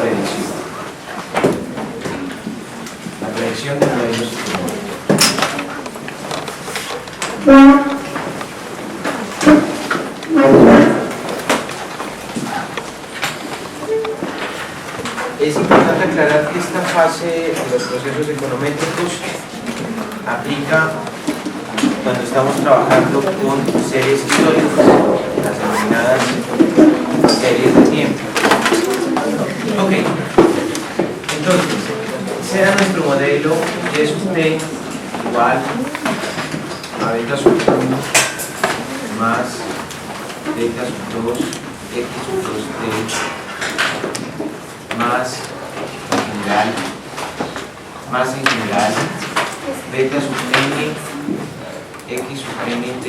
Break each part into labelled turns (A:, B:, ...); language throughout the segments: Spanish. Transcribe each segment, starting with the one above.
A: predicción. La predicción de modelos económicos. Es importante aclarar que esta fase de los procesos econométricos aplica cuando estamos trabajando con series históricas, las denominadas series de tiempo. Ok, entonces, ese era nuestro modelo Y sub t igual a beta sub 1 más beta sub 2 x sub 2t más en general beta sub n x sub n t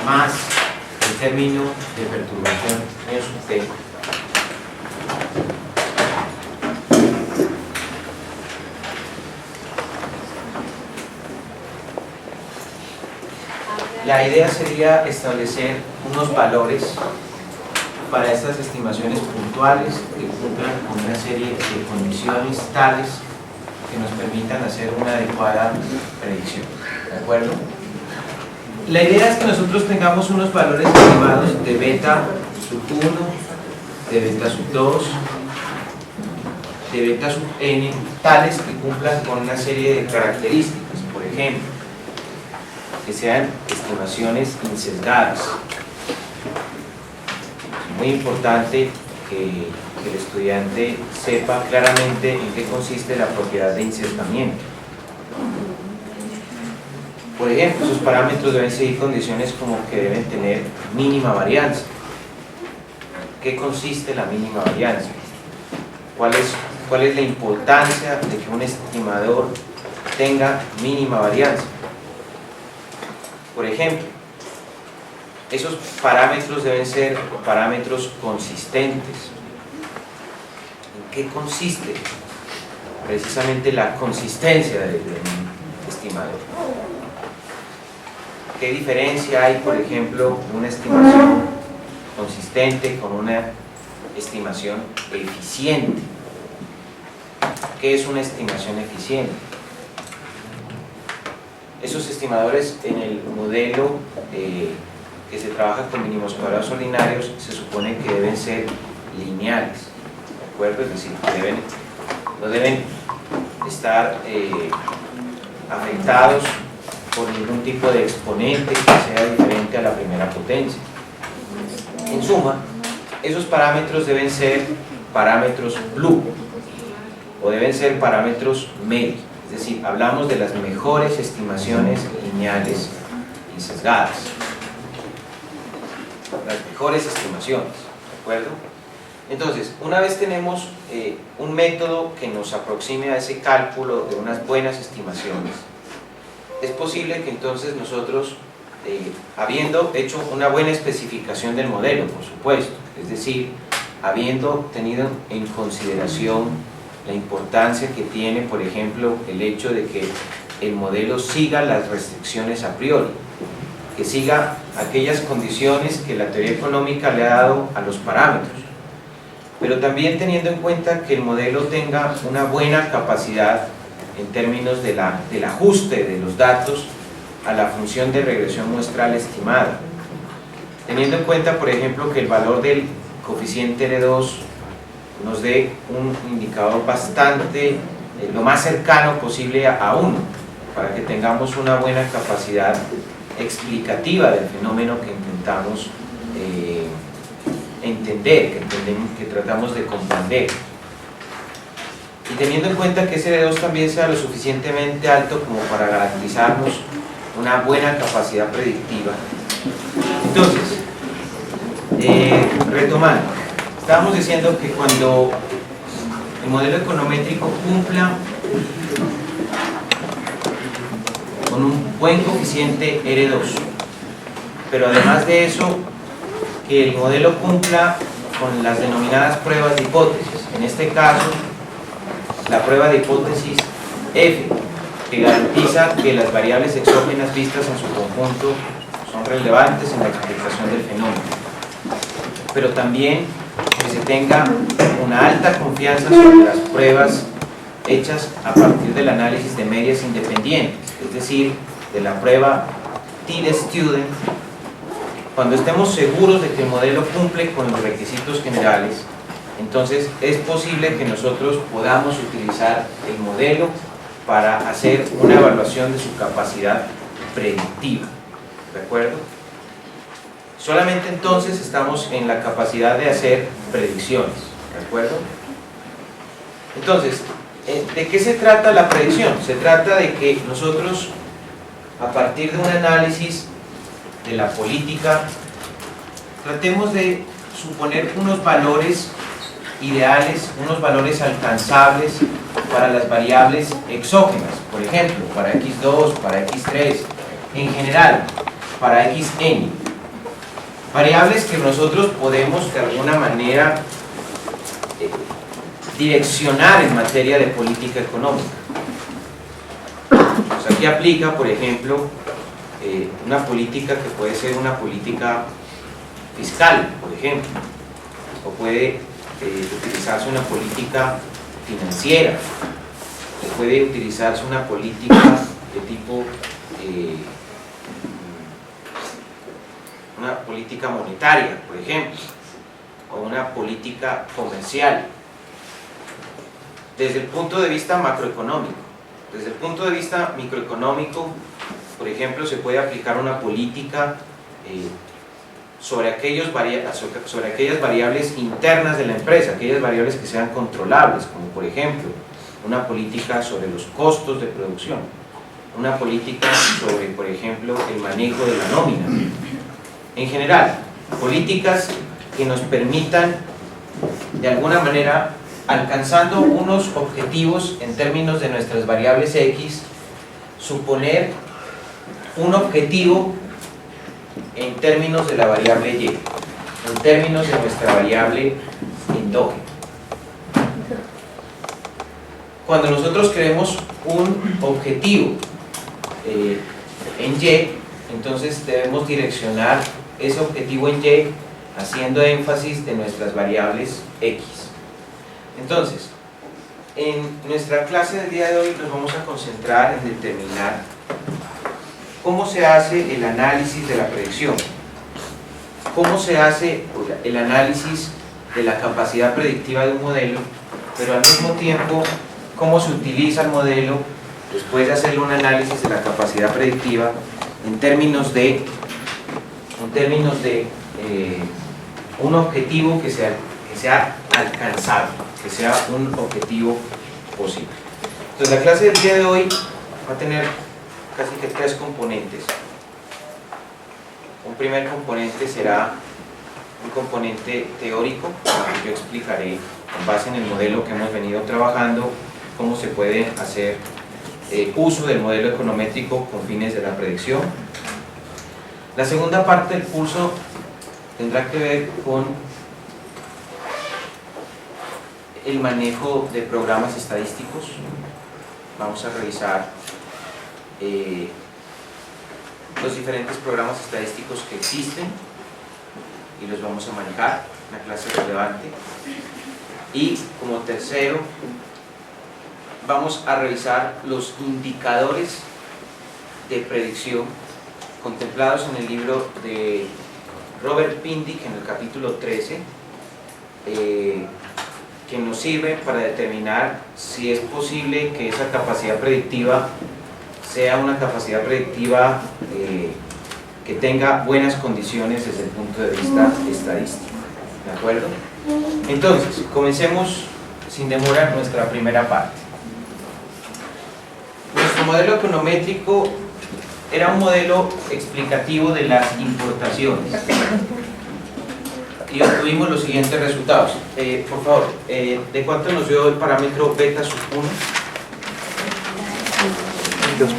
A: más el término de perturbación mu sub t La idea sería establecer unos valores para estas estimaciones puntuales que cumplan con una serie de condiciones tales que nos permitan hacer una adecuada predicción. ¿De acuerdo? La idea es que nosotros tengamos unos valores estimados de beta sub 1, de beta sub 2, de beta sub n, tales que cumplan con una serie de características. Por ejemplo, que sean estimaciones insesgadas. Es muy importante que el estudiante sepa claramente en qué consiste la propiedad de insesgamiento. Por ejemplo, esos parámetros deben seguir condiciones como que deben tener mínima varianza. ¿Qué consiste la mínima varianza? ¿Cuál es la importancia de que un estimador tenga mínima varianza? Por ejemplo, esos parámetros deben ser parámetros consistentes. ¿En qué consiste precisamente la consistencia del estimador? ¿Qué diferencia hay, por ejemplo, de una estimación consistente con una estimación eficiente? ¿Qué es una estimación eficiente? Esos estimadores en el modelo que se trabaja con mínimos cuadrados ordinarios se supone que deben ser lineales, ¿de acuerdo? Es decir, que no deben estar afectados por ningún tipo de exponente que sea diferente a la primera potencia. En suma, esos parámetros deben ser parámetros blue o deben ser parámetros medios. Es decir, hablamos de las mejores estimaciones lineales y sesgadas. Las mejores estimaciones, ¿de acuerdo? Entonces, una vez tenemos un método que nos aproxime a ese cálculo de unas buenas estimaciones, es posible que entonces nosotros, habiendo hecho una buena especificación del modelo, por supuesto, es decir, habiendo tenido en consideración la importancia que tiene, por ejemplo, el hecho de que el modelo siga las restricciones a priori, que siga aquellas condiciones que la teoría económica le ha dado a los parámetros, pero también teniendo en cuenta que el modelo tenga una buena capacidad en términos del ajuste de los datos a la función de regresión muestral estimada, teniendo en cuenta, por ejemplo, que el valor del coeficiente R2 nos dé un indicador bastante, lo más cercano posible a 1, para que tengamos una buena capacidad explicativa del fenómeno que intentamos entender, que tratamos de comprender. Y teniendo en cuenta que ese R2 también sea lo suficientemente alto como para garantizarnos una buena capacidad predictiva. Entonces, retomando, estábamos diciendo que cuando el modelo econométrico cumpla con un buen coeficiente R2, pero además de eso, que el modelo cumpla con las denominadas pruebas de hipótesis, en este caso la prueba de hipótesis F, que garantiza que las variables exógenas vistas en su conjunto son relevantes en la explicación del fenómeno, pero también que se tenga una alta confianza sobre las pruebas hechas a partir del análisis de medias independientes, es decir, de la prueba T-Student. Cuando estemos seguros de que el modelo cumple con los requisitos generales, entonces es posible que nosotros podamos utilizar el modelo para hacer una evaluación de su capacidad predictiva, ¿de acuerdo? Solamente entonces estamos en la capacidad de hacer predicciones, ¿de acuerdo? Entonces, ¿de qué se trata la predicción? Se trata de que nosotros, a partir de un análisis de la política, tratemos de suponer unos valores ideales, unos valores alcanzables para las variables exógenas, por ejemplo, para x2, para x3, en general, para xn. Variables que nosotros podemos de alguna manera direccionar en materia de política económica. Pues aquí aplica, por ejemplo, una política que puede ser una política fiscal, por ejemplo, o puede utilizarse una política financiera, o puede utilizarse una política de tipo una política monetaria, por ejemplo, o una política comercial. Desde el punto de vista macroeconómico, desde el punto de vista microeconómico, por ejemplo, se puede aplicar una política sobre aquellas variables internas de la empresa, aquellas variables que sean controlables, como por ejemplo una política sobre los costos de producción, una política sobre, por ejemplo, el manejo de la nómina. En general, políticas que nos permitan, de alguna manera, alcanzando unos objetivos en términos de nuestras variables X, suponer un objetivo en términos de la variable Y, en términos de nuestra variable endógena. Cuando nosotros queremos un objetivo en Y, entonces debemos direccionar ese objetivo en Y haciendo énfasis de nuestras variables X. Entonces, en nuestra clase del día de hoy nos vamos a concentrar en determinar cómo se hace el análisis de la predicción, cómo se hace el análisis de la capacidad predictiva de un modelo, pero al mismo tiempo cómo se utiliza el modelo después de hacerle un análisis de la capacidad predictiva en términos de un objetivo que sea alcanzable, que sea un objetivo posible. Entonces la clase del día de hoy va a tener casi que 3 componentes. Un primer componente será un componente teórico, donde yo explicaré, con base en el modelo que hemos venido trabajando, cómo se puede hacer uso del modelo econométrico con fines de la predicción. La segunda parte del curso tendrá que ver con el manejo de programas estadísticos. Vamos a revisar los diferentes programas estadísticos que existen y los vamos a manejar, una clase relevante. Y como tercero, vamos a revisar los indicadores de predicción contemplados en el libro de Robert Pindyck en el capítulo 13, que nos sirve para determinar si es posible que esa capacidad predictiva sea una capacidad predictiva que tenga buenas condiciones desde el punto de vista estadístico. ¿De acuerdo? Entonces, comencemos sin demora nuestra primera parte. Nuestro modelo econométrico era un modelo explicativo de las importaciones y obtuvimos los siguientes resultados. Por favor, ¿de cuánto nos dio el parámetro beta sub 1?
B: 32.94.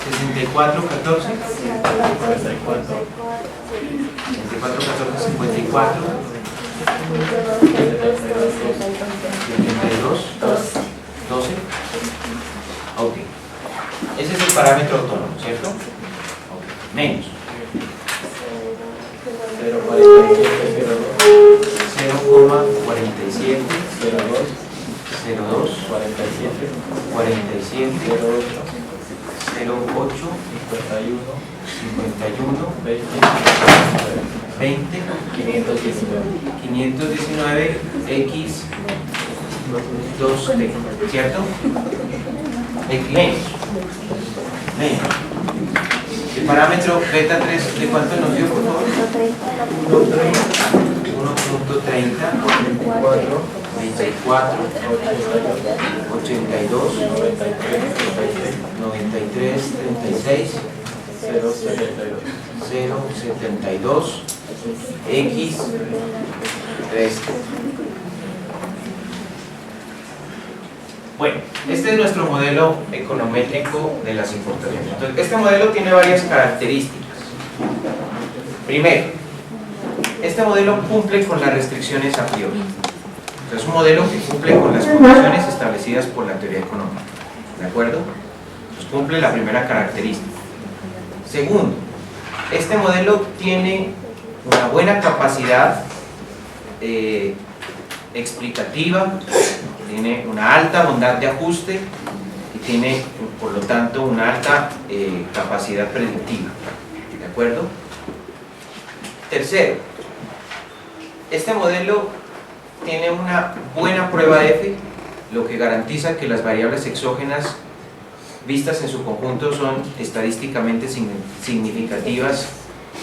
A: 64, 14, 64, 14, 54, 72, 12. Ok. Ese es el parámetro autónomo, ¿cierto? Okay. Menos 0,47, 02, 47, 08, 51, 20, 519, X, 2T, ¿cierto? Menos. El parámetro beta 3, ¿de cuánto nos dio, por favor? 1.30, 24, 82, 93, 36, 0.72, X, 3. Bueno, este es nuestro modelo econométrico de las importaciones. Entonces, este modelo tiene varias características. Primero, este modelo cumple con las restricciones a priori. Entonces, es un modelo que cumple con las condiciones establecidas por la teoría económica. ¿De acuerdo? Entonces, cumple la primera característica. Segundo, este modelo tiene una buena capacidad explicativa, tiene una alta bondad de ajuste y tiene, por lo tanto, una alta capacidad predictiva. ¿De acuerdo? Tercero, este modelo tiene una buena prueba F, lo que garantiza que las variables exógenas vistas en su conjunto son estadísticamente significativas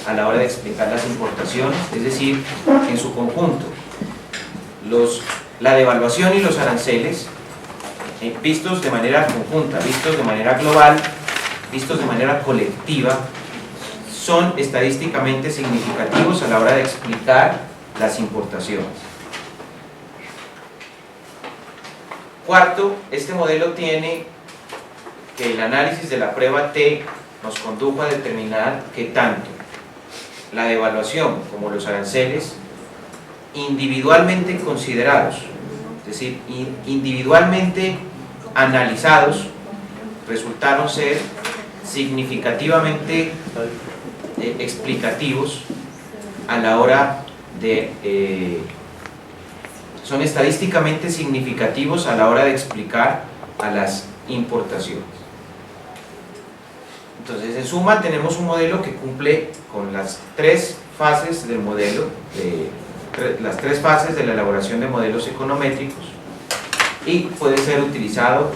A: a la hora de explicar las importaciones, es decir, en su conjunto la devaluación y los aranceles, vistos de manera conjunta, vistos de manera global, vistos de manera colectiva, son estadísticamente significativos a la hora de explicar las importaciones. Cuarto, este modelo tiene que el análisis de la prueba T nos condujo a determinar que tanto la devaluación como los aranceles, individualmente considerados, es decir, individualmente analizados, resultaron ser significativamente explicativos a la hora de son estadísticamente significativos a la hora de explicar a las importaciones. Entonces, en suma, tenemos un modelo que cumple con las tres fases del modelo, las tres fases de la elaboración de modelos econométricos, y puede ser utilizado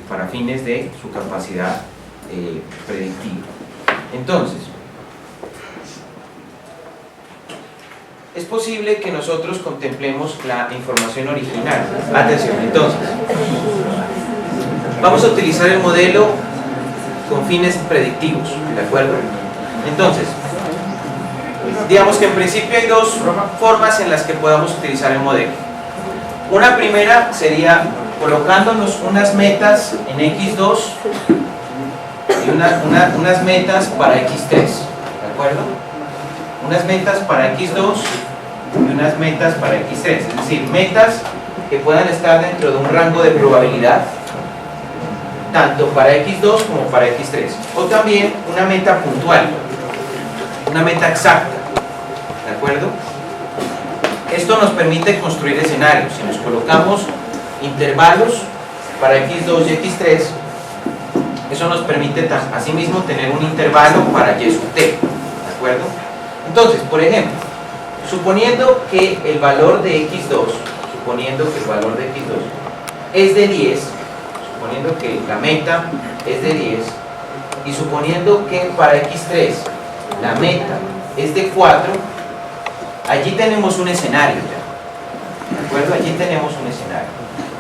A: para fines de su capacidad predictiva. Entonces, es posible que nosotros contemplemos la información original. Atención, entonces, vamos a utilizar el modelo con fines predictivos, ¿de acuerdo? Entonces, digamos que en principio hay dos formas en las que podamos utilizar el modelo. Una primera sería colocándonos unas metas en X2 y unas metas para X3, ¿de acuerdo? Unas metas para X2 y unas metas para X3, es decir, metas que puedan estar dentro de un rango de probabilidad tanto para X2 como para X3, o también una meta puntual, una meta exacta, ¿de acuerdo? Esto nos permite construir escenarios. Si nos colocamos intervalos para X2 y X3, eso nos permite asimismo tener un intervalo para Y sub T, ¿de acuerdo? Entonces, por ejemplo, suponiendo que el valor de X2 es de 10, suponiendo que la meta es de 10, y suponiendo que para X3 la meta es de 4, allí tenemos un escenario ya, ¿de acuerdo? Allí tenemos un escenario.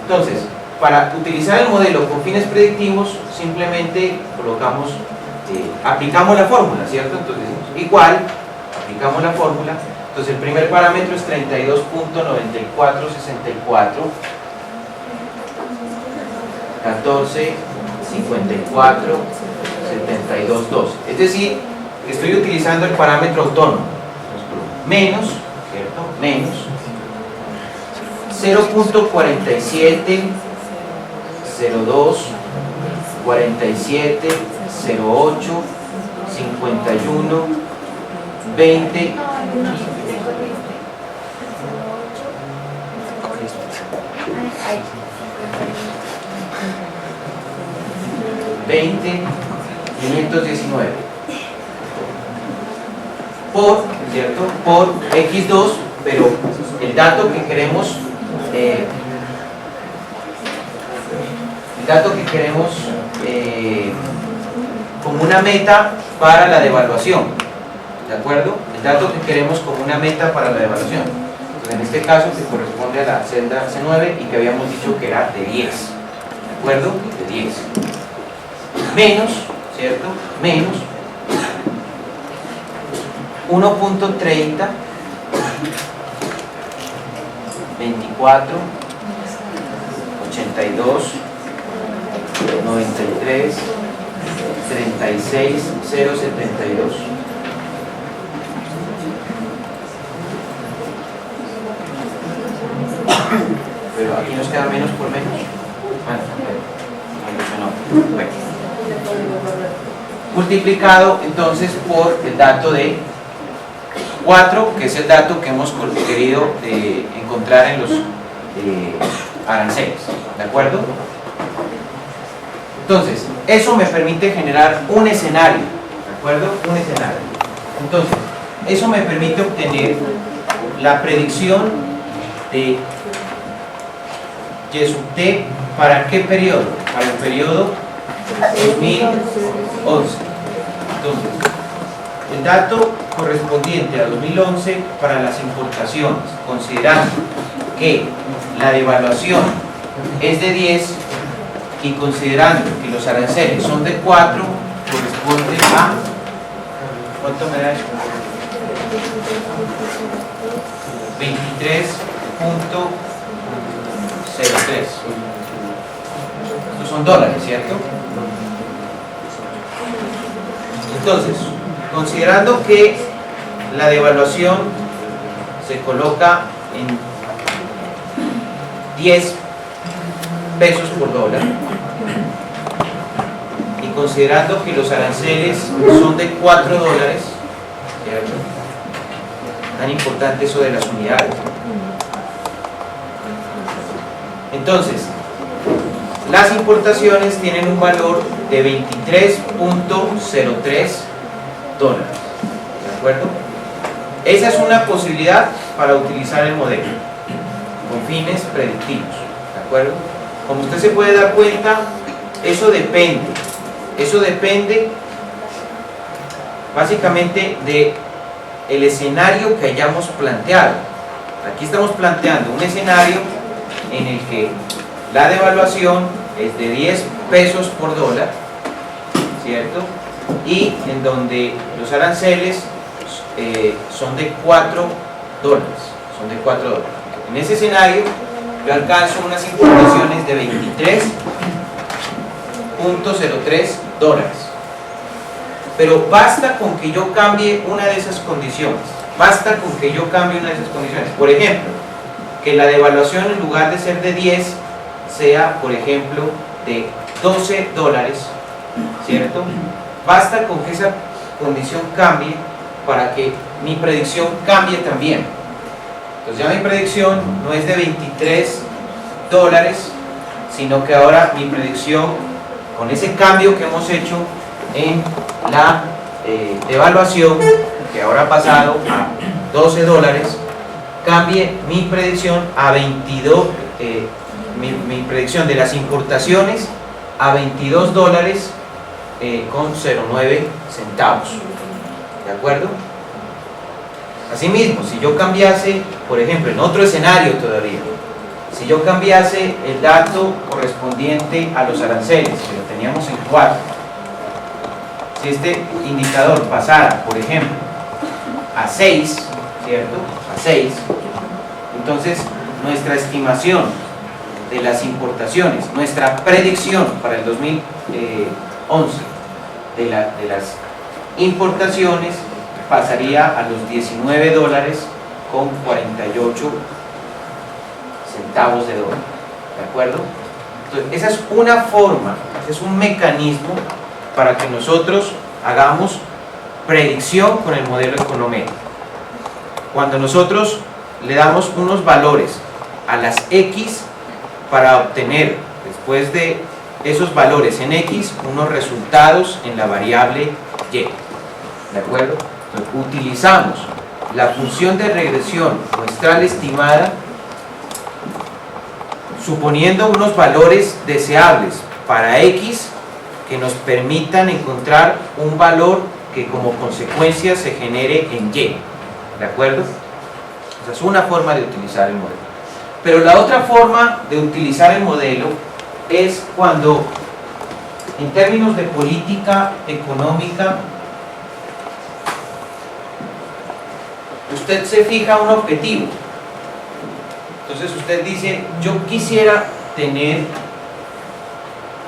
A: Entonces, para utilizar el modelo con fines predictivos, simplemente colocamos, aplicamos la fórmula, ¿cierto? Entonces decimos, igual, aplicamos la fórmula. Entonces el primer parámetro es 32.9464, 14, 54, 72, 52.12. Es decir, estoy utilizando el parámetro autónomo. Menos, ¿cierto? Menos 0.47 02 47 08 51 20 20 519 por, ¿cierto? Por x2, pero el dato que queremos como una meta para la devaluación, ¿de acuerdo? El dato que queremos como una meta para la devaluación. Entonces, en este caso que corresponde a la celda C9 y que habíamos dicho que era de 10, ¿de acuerdo? De 10 menos, ¿cierto? Menos 1.30 24 82 93 36 072. Pero aquí nos queda menos por menos. Bueno, multiplicado entonces por el dato de 4, que es el dato que hemos querido encontrar en los aranceles, ¿de acuerdo? Entonces, eso me permite generar un escenario, ¿de acuerdo? Un escenario. Entonces, eso me permite obtener la predicción de Y sub t, ¿para qué periodo? Para el periodo 2011. Entonces, el dato correspondiente a 2011 para las importaciones, considerando que la devaluación es de 10 y considerando que los aranceles son de 4, corresponde a... ¿cuánto me da eso? 23.03. Estos son dólares, ¿cierto? Entonces, considerando que la devaluación se coloca en 10 pesos por dólar y considerando que los aranceles son de 4 dólares, ¿cierto? Tan importante eso de las unidades. Entonces, las importaciones tienen un valor de 23.03 dólares, ¿de acuerdo? Esa es una posibilidad para utilizar el modelo con fines predictivos, ¿de acuerdo? Como usted se puede dar cuenta, eso depende básicamente de el escenario que hayamos planteado. Aquí estamos planteando un escenario en el que la devaluación es de 10 pesos por dólar, ¿cierto? Y en donde los aranceles son de 4 dólares. En ese escenario yo alcanzo unas importaciones de 23.03 dólares. Pero basta con que yo cambie una de esas condiciones. Por ejemplo, que la devaluación en lugar de ser de 10 sea, por ejemplo, de 12 dólares, ¿cierto? Basta con que esa condición cambie para que mi predicción cambie también. Entonces ya mi predicción no es de 23 dólares, sino que ahora mi predicción, con ese cambio que hemos hecho en la devaluación, que ahora ha pasado a 12 dólares, cambie mi predicción a 22, mi predicción de las importaciones a 22 dólares con 0,9 centavos. ¿De acuerdo? Asimismo, si yo cambiase, por ejemplo, en otro escenario todavía, si yo cambiase el dato correspondiente a los aranceles, que lo teníamos en 4, si este indicador pasara, por ejemplo, a 6, ¿cierto? A 6, entonces nuestra estimación de las importaciones, nuestra predicción para el 2011 de las importaciones pasaría a los $19.48 centavos de dólar, ¿de acuerdo? Entonces, esa es una forma, es un mecanismo para que nosotros hagamos predicción con el modelo econométrico. Cuando nosotros le damos unos valores a las X para obtener, después de esos valores en X, unos resultados en la variable Y, ¿de acuerdo? Entonces, utilizamos la función de regresión muestral estimada suponiendo unos valores deseables para X que nos permitan encontrar un valor que como consecuencia se genere en Y, ¿de acuerdo? Esa es una forma de utilizar el modelo. Pero la otra forma de utilizar el modelo es cuando, en términos de política económica, usted se fija un objetivo. Entonces usted dice, yo quisiera tener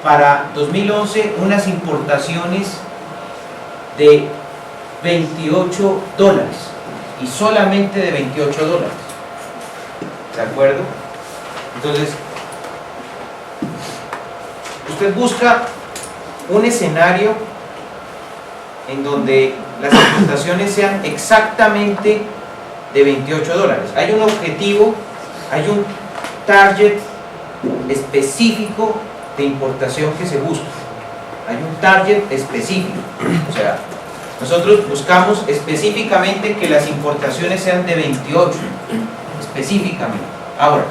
A: para 2011 unas importaciones de $28 y solamente de $28, ¿de acuerdo? Entonces usted busca un escenario en donde las importaciones sean exactamente de $28. Hay un objetivo, hay un target específico de importación que se busca. Hay un target específico. O sea, nosotros buscamos específicamente que las importaciones sean de 28. Específicamente. Ahora,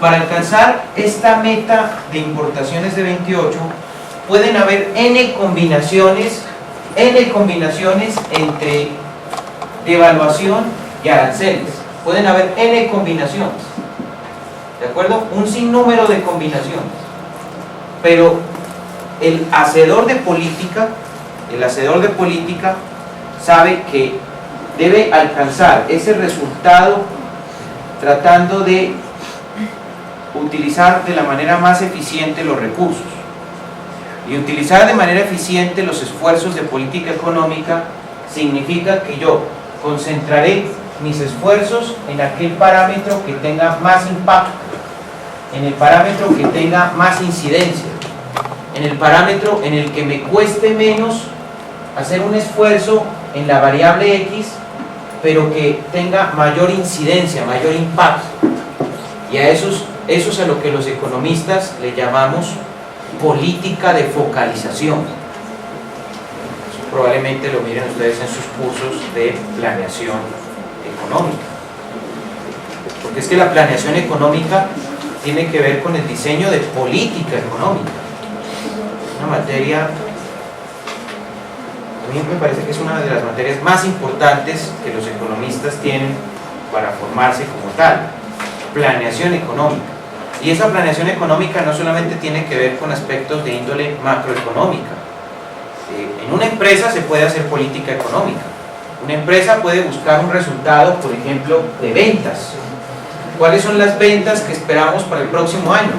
A: para alcanzar esta meta de importaciones de 28, pueden haber N combinaciones entre devaluación y aranceles. Pueden haber N combinaciones. ¿De acuerdo? Un sinnúmero de combinaciones. Pero el hacedor de política sabe que debe alcanzar ese resultado tratando de utilizar de la manera más eficiente los recursos. Y utilizar de manera eficiente los esfuerzos de política económica significa que yo concentraré mis esfuerzos en aquel parámetro que tenga más impacto, en el parámetro que tenga más incidencia, en el parámetro en el que me cueste menos hacer un esfuerzo en la variable X, pero que tenga mayor incidencia, mayor impacto. Y a eso es a lo que los economistas le llamamos política de focalización. Eso probablemente lo miren ustedes en sus cursos de planeación económica. Porque es que la planeación económica tiene que ver con el diseño de política económica. Una materia, a mí me parece que es una de las materias más importantes que los economistas tienen para formarse como tal. Planeación económica. Y esa planeación económica no solamente tiene que ver con aspectos de índole macroeconómica. En una empresa se puede hacer política económica. Una empresa puede buscar un resultado, por ejemplo, de ventas. ¿Cuáles son las ventas que esperamos para el próximo año?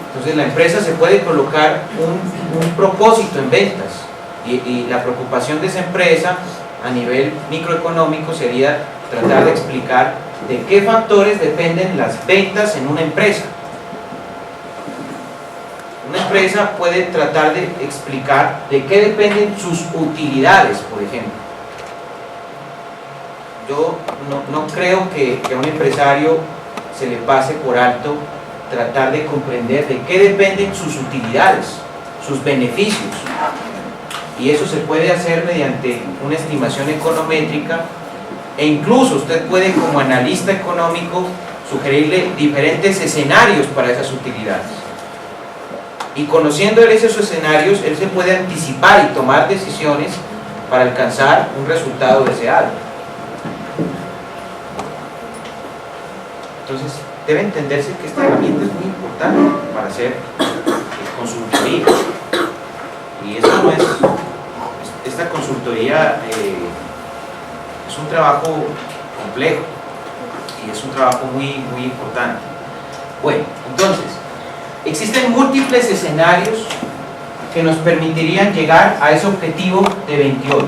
A: Entonces la empresa se puede colocar un propósito en ventas y la preocupación de esa empresa a nivel microeconómico sería tratar de explicar de qué factores dependen las ventas en una empresa. Una empresa puede tratar de explicar de qué dependen sus utilidades, por ejemplo. Yo no creo que a un empresario se le pase por alto tratar de comprender de qué dependen sus utilidades, sus beneficios. Y eso se puede hacer mediante una estimación econométrica, e incluso usted puede, como analista económico, sugerirle diferentes escenarios para esas utilidades. Y conociendo él esos escenarios, él se puede anticipar y tomar decisiones para alcanzar un resultado deseado. Entonces, debe entenderse que esta herramienta es muy importante para hacer consultoría. Y esto no es, esta consultoría es un trabajo complejo y es un trabajo muy importante. Bueno, entonces, existen múltiples escenarios que nos permitirían llegar a ese objetivo de 28.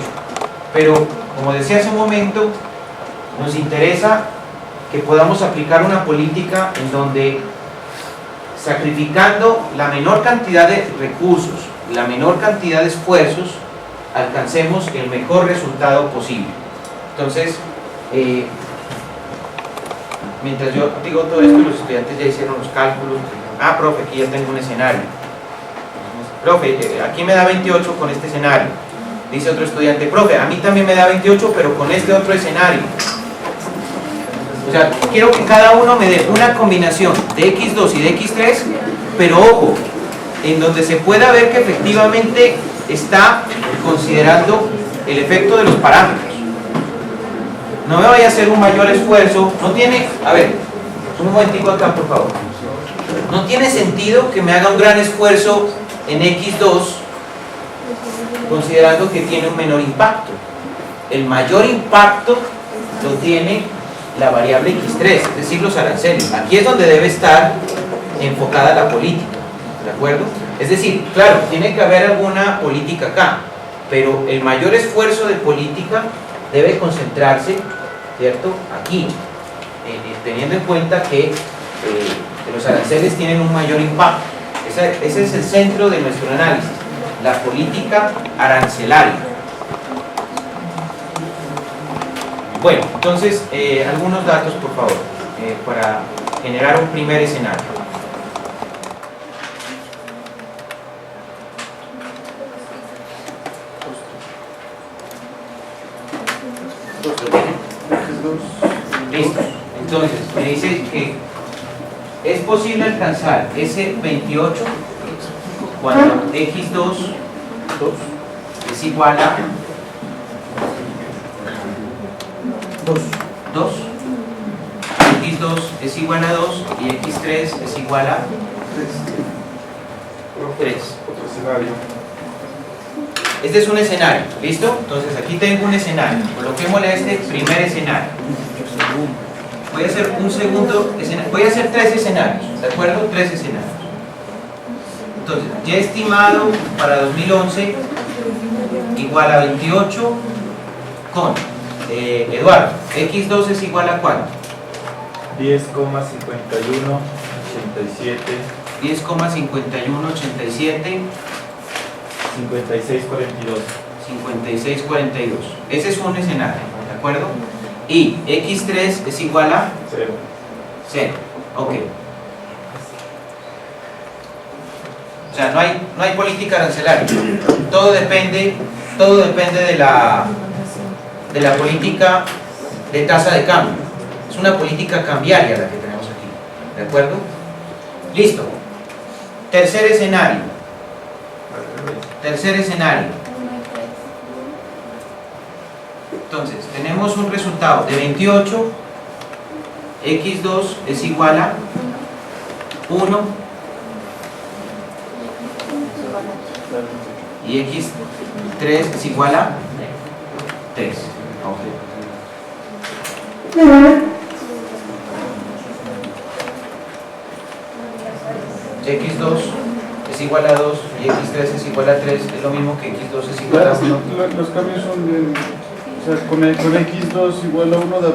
A: Pero, como decía hace un momento, nos interesa que podamos aplicar una política en donde, sacrificando la menor cantidad de recursos, la menor cantidad de esfuerzos, alcancemos el mejor resultado posible. Entonces, mientras yo digo todo esto, los estudiantes ya hicieron los cálculos. Ah, profe, aquí ya tengo un escenario. Profe, aquí me da 28 con este escenario. Dice otro estudiante, profe, a mí también me da 28, pero con este otro escenario. O sea, quiero que cada uno me dé una combinación de X2 y de X3, pero ojo, en donde se pueda ver que efectivamente está considerando el efecto de los parámetros. No me vaya a hacer un mayor esfuerzo, no tiene, a ver, un momentico acá por favor, no tiene sentido que me haga un gran esfuerzo en X2 considerando que tiene un menor impacto. El mayor impacto lo tiene la variable X3, es decir, los aranceles. Aquí es donde debe estar enfocada la política, ¿de acuerdo? Es decir, claro, tiene que haber alguna política acá, pero el mayor esfuerzo de política debe concentrarse, ¿cierto?, aquí, teniendo en cuenta que los aranceles tienen un mayor impacto. Ese es el centro de nuestro análisis, la política arancelaria. Bueno, entonces, algunos datos, por favor, para generar un primer escenario. Listo. Entonces, me dice que es posible alcanzar ese 28 cuando X2 es igual a 2, X2 es igual a 2 y X3 es igual a 3.
B: Otro escenario.
A: Este es un escenario, ¿listo? Entonces aquí tengo un escenario, coloquémosle a este primer escenario. Voy a hacer un segundo escenario, voy a hacer 3 escenarios, ¿de acuerdo? 3 escenarios. Entonces, ya estimado para 2011 igual a 28 con Eduardo, X2 es igual a ¿cuánto?
B: 10,5187.
A: 10,5187
B: 5642.
A: 5642. Ese es un escenario, ¿de acuerdo? Y X3 es igual a 0. Ok. O sea, no hay política arancelaria. Todo depende de la política de tasa de cambio. Es una política cambiaria la que tenemos aquí. ¿De acuerdo? Listo. Tercer escenario. Entonces, tenemos un resultado de 28, X2 es igual a 1 y X3 es igual a 3. X2 es igual a 2 y X3 es igual a 3, es lo mismo que X2 es igual a 1.
C: Los cambios son de... O sea, con X2 igual a 1 da 28.56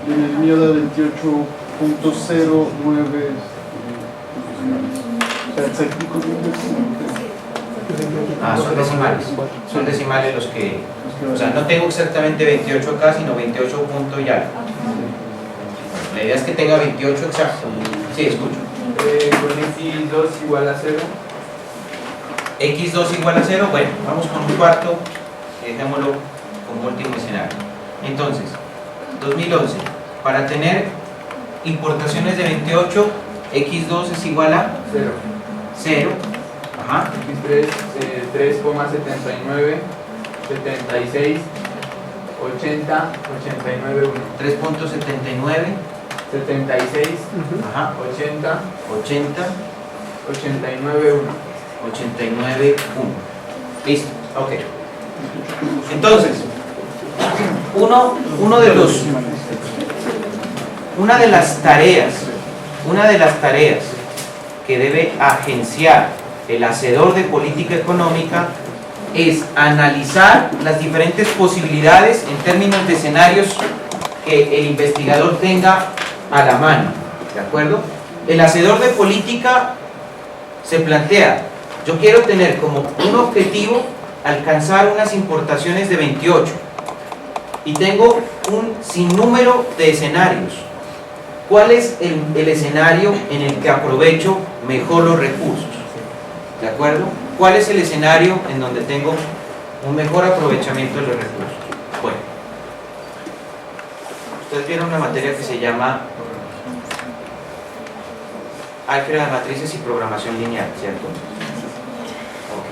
C: y en el mío da 28.09. O sea, exactitos.
A: Son decimales los que... O sea, no tengo exactamente 28 acá, sino 28 punto y algo. La idea es que tenga 28 exacto. Sí, escucho.
D: Con X2 igual a 0.
A: X2 igual a 0, bueno, vamos con un cuarto, dejémoslo como último escenario. Entonces, 2011, para tener importaciones de 28, X2 es igual a 0. Ajá.
D: X3 3,79, 76, 80, 89, 1.
A: 3.79,
D: 76,
A: ajá,
D: 80,
A: 80,
D: 89, 1.
A: 89, 1. Listo, ok. Entonces, una de las tareas que debe agenciar el hacedor de política económica es analizar las diferentes posibilidades en términos de escenarios que el investigador tenga a la mano, ¿de acuerdo? El hacedor de política se plantea, yo quiero tener como un objetivo alcanzar unas importaciones de 28 y tengo un sinnúmero de escenarios. ¿Cuál es el escenario en el que aprovecho mejor los recursos? ¿De acuerdo? ¿Cuál es el escenario en donde tengo un mejor aprovechamiento de los recursos? Bueno, ustedes vieron una materia que se llama álgebra de matrices y programación lineal, ¿cierto? Ok.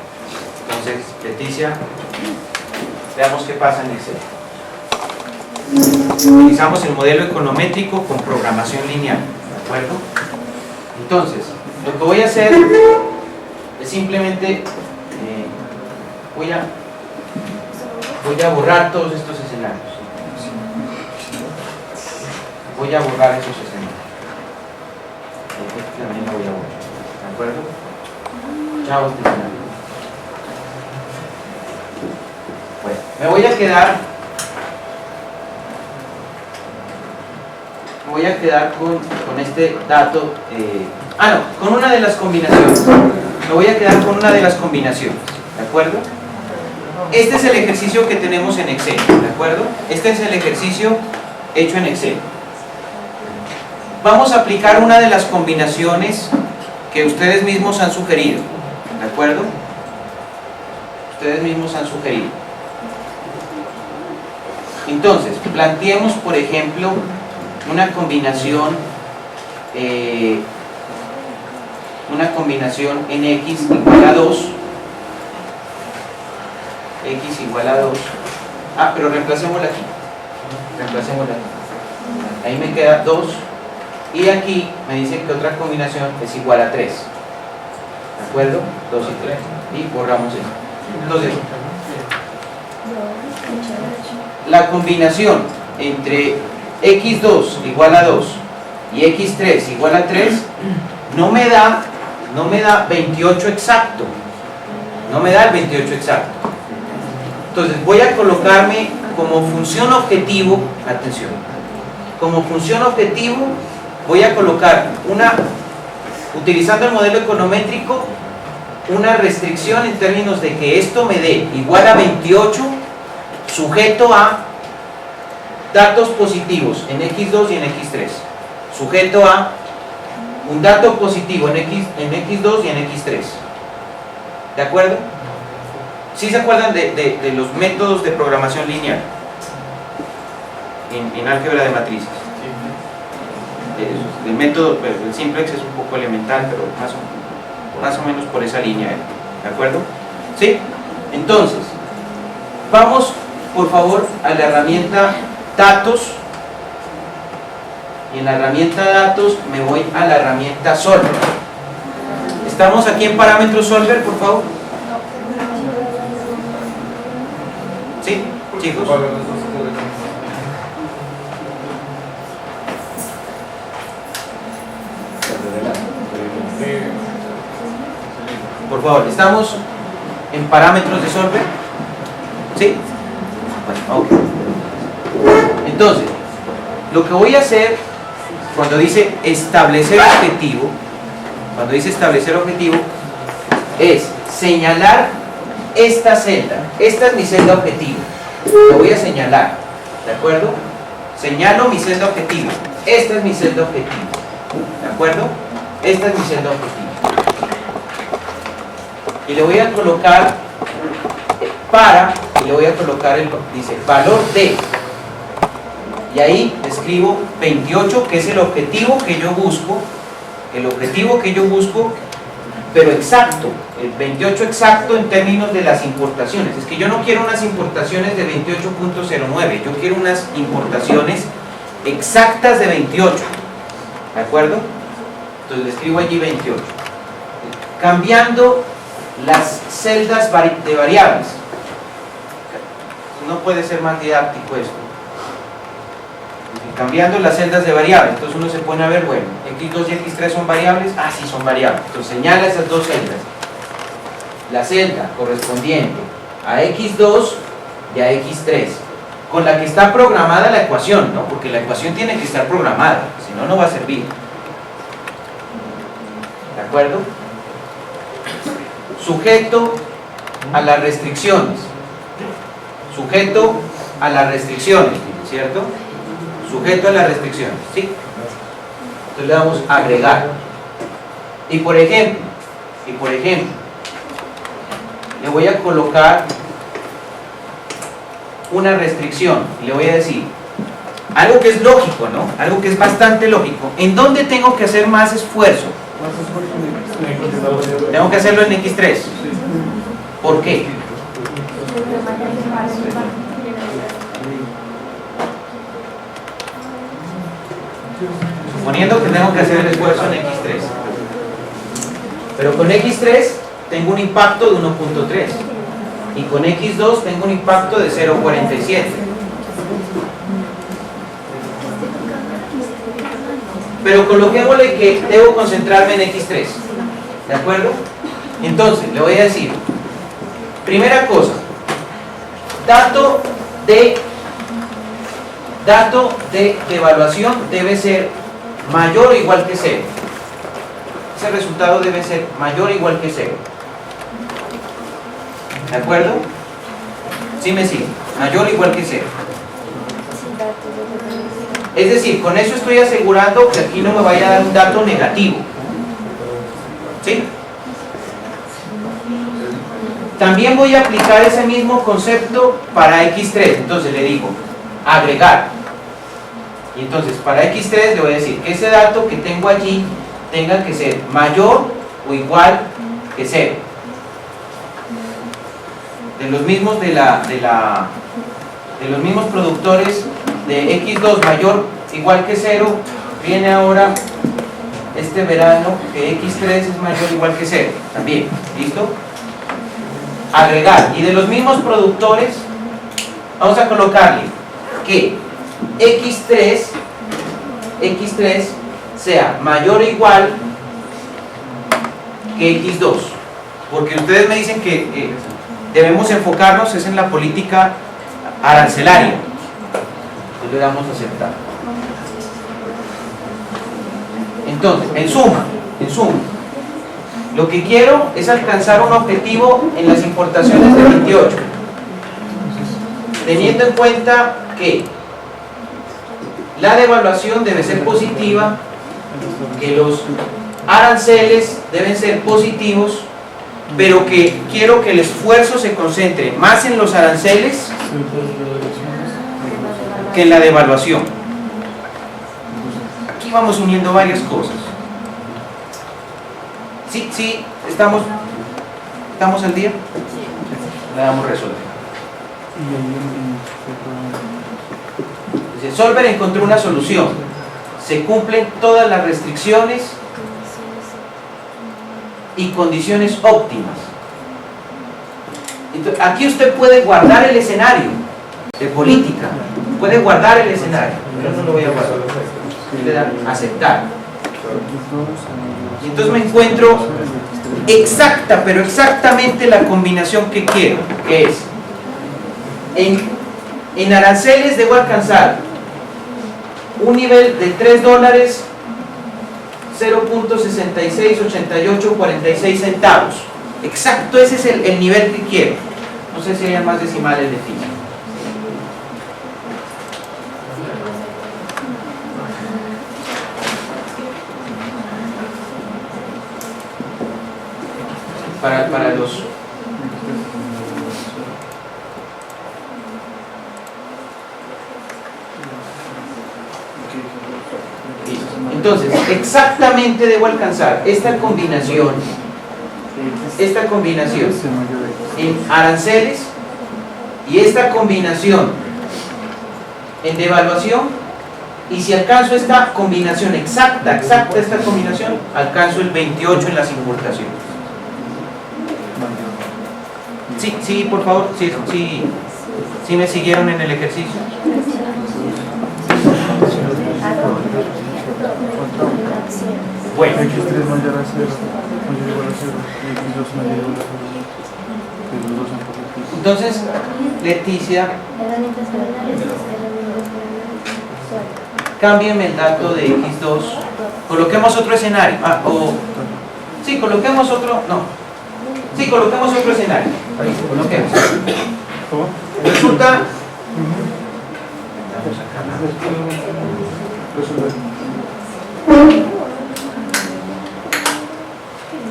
A: Entonces, Leticia, veamos qué pasa en Excel. Utilizamos el modelo econométrico con programación lineal, ¿de acuerdo? Entonces, lo que voy a hacer es simplemente voy a borrar todos estos escenarios. Voy a borrar esos escenarios. Este también lo voy a borrar, ¿de acuerdo? Chao, este escenario. Bueno, me voy a quedar con este dato, con una de las combinaciones. Me voy a quedar con una de las combinaciones, ¿de acuerdo? Este es el ejercicio que tenemos en Excel, ¿de acuerdo? Este es el ejercicio hecho en Excel. Vamos a aplicar una de las combinaciones que ustedes mismos han sugerido, ¿de acuerdo? Ustedes mismos han sugerido. Entonces, planteemos, por ejemplo, una combinación en x igual a 2, x igual a 2, pero reemplacémosla aquí, ahí me queda 2, y aquí me dice que otra combinación es igual a 3, ¿de acuerdo? 2 y 3, y borramos esto. Entonces, la combinación entre x2 igual a 2 y x3 igual a 3 no me da 28 exacto, no me da el 28 exacto. Entonces voy a colocarme como función objetivo, atención, como función objetivo voy a colocar utilizando el modelo econométrico, una restricción en términos de que esto me dé igual a 28 sujeto a datos positivos en x2 y en x3, sujeto a un dato positivo en x2 y en x3, ¿de acuerdo? ¿Sí se acuerdan de los métodos de programación lineal en álgebra de matrices? El método, el simplex es un poco elemental, pero más o menos por esa línea, ¿de acuerdo? ¿Sí? Entonces, vamos por favor a la herramienta datos, y en la herramienta datos me voy a la herramienta solver. ¿Estamos aquí en parámetros solver, por favor? ¿Sí, chicos? Por favor, ¿estamos en parámetros de solver? ¿Sí? Bueno, ok. Entonces, lo que voy a hacer cuando dice establecer objetivo, es señalar esta celda. Esta es mi celda objetivo. La voy a señalar, ¿de acuerdo? Señalo mi celda objetivo. Esta es mi celda objetivo, ¿de acuerdo? Esta es mi celda objetivo. Y le voy a colocar dice valor de, y ahí escribo 28, que es el objetivo que yo busco, pero exacto, el 28 exacto en términos de las importaciones. Es que yo no quiero unas importaciones de 28.09, yo quiero unas importaciones exactas de 28, ¿de acuerdo? Entonces le escribo allí 28, cambiando las celdas de variables. No puede ser más didáctico esto. Cambiando las celdas de variables, entonces uno se pone a ver, bueno, x2 y x3 son variables, sí son variables, entonces señala esas dos celdas, la celda correspondiente a x2 y a x3, con la que está programada la ecuación, ¿no? Porque la ecuación tiene que estar programada, si no, no va a servir. ¿De acuerdo? Sujeto a las restricciones. Sujeto a las restricciones, ¿cierto? Sujeto a las restricciones, ¿sí? Entonces le damos a agregar. Y por ejemplo, le voy a colocar una restricción. Le voy a decir algo que es lógico, ¿no? Algo que es bastante lógico. ¿En dónde tengo que hacer más esfuerzo? Tengo que hacerlo en x3. ¿Por qué? Suponiendo que tengo que hacer el esfuerzo en x3. Pero con x3 tengo un impacto de 1.3 y con x2 tengo un impacto de 0.47. Pero coloquémosle que debo concentrarme en x3. ¿De acuerdo? Entonces, le voy a decir, primera cosa, dato de evaluación debe ser mayor o igual que 0. Ese resultado debe ser mayor o igual que 0. ¿De acuerdo? ¿Sí me sigue? Mayor o igual que 0. Es decir, con eso estoy asegurando que aquí no me vaya a dar un dato negativo. ¿Sí? También voy a aplicar ese mismo concepto para x3. Entonces le digo, agregar. Y entonces para x3 le voy a decir que ese dato que tengo allí tenga que ser mayor o igual que 0. De los mismos de los mismos productores de x2 mayor igual que 0, viene ahora este verano que x3 es mayor o igual que 0 también. ¿Listo? Agregar. Y de los mismos productores vamos a colocarle que x3 sea mayor o igual que x2, porque ustedes me dicen que debemos enfocarnos es en la política arancelaria. Entonces le damos a aceptar. Entonces, en suma, lo que quiero es alcanzar un objetivo en las importaciones de 28, teniendo en cuenta que la devaluación debe ser positiva, que los aranceles deben ser positivos, pero que quiero que el esfuerzo se concentre más en los aranceles que en la devaluación. Aquí vamos uniendo varias cosas. Sí, estamos al día. Le damos resolver. Solver encontró una solución. Se cumplen todas las restricciones y condiciones óptimas. Entonces, aquí usted puede guardar el escenario de política, puede guardar el escenario, pero no lo voy a guardar. Le da aceptar. Y entonces me encuentro exacta, pero exactamente la combinación que quiero, que es en aranceles debo alcanzar un nivel de $3, 0.668846 centavos. Exacto, ese es el nivel que quiero. No sé si hay más decimales de física. Para los... Entonces, exactamente debo alcanzar esta combinación en aranceles y esta combinación en devaluación, y si alcanzo esta combinación exacta esta combinación, alcanzo el 28 en las importaciones. Sí, por favor, sí me siguieron en el ejercicio. Bueno,
C: x3 mayor a 0, mayor o igual a 0, y x2 mayor o igual a 0.
A: Entonces, Leticia, cámbiame el dato de X2, coloquemos otro escenario, sí, coloquemos otro, coloquemos otro escenario, ahí, coloquemos. Resulta, vamos acá.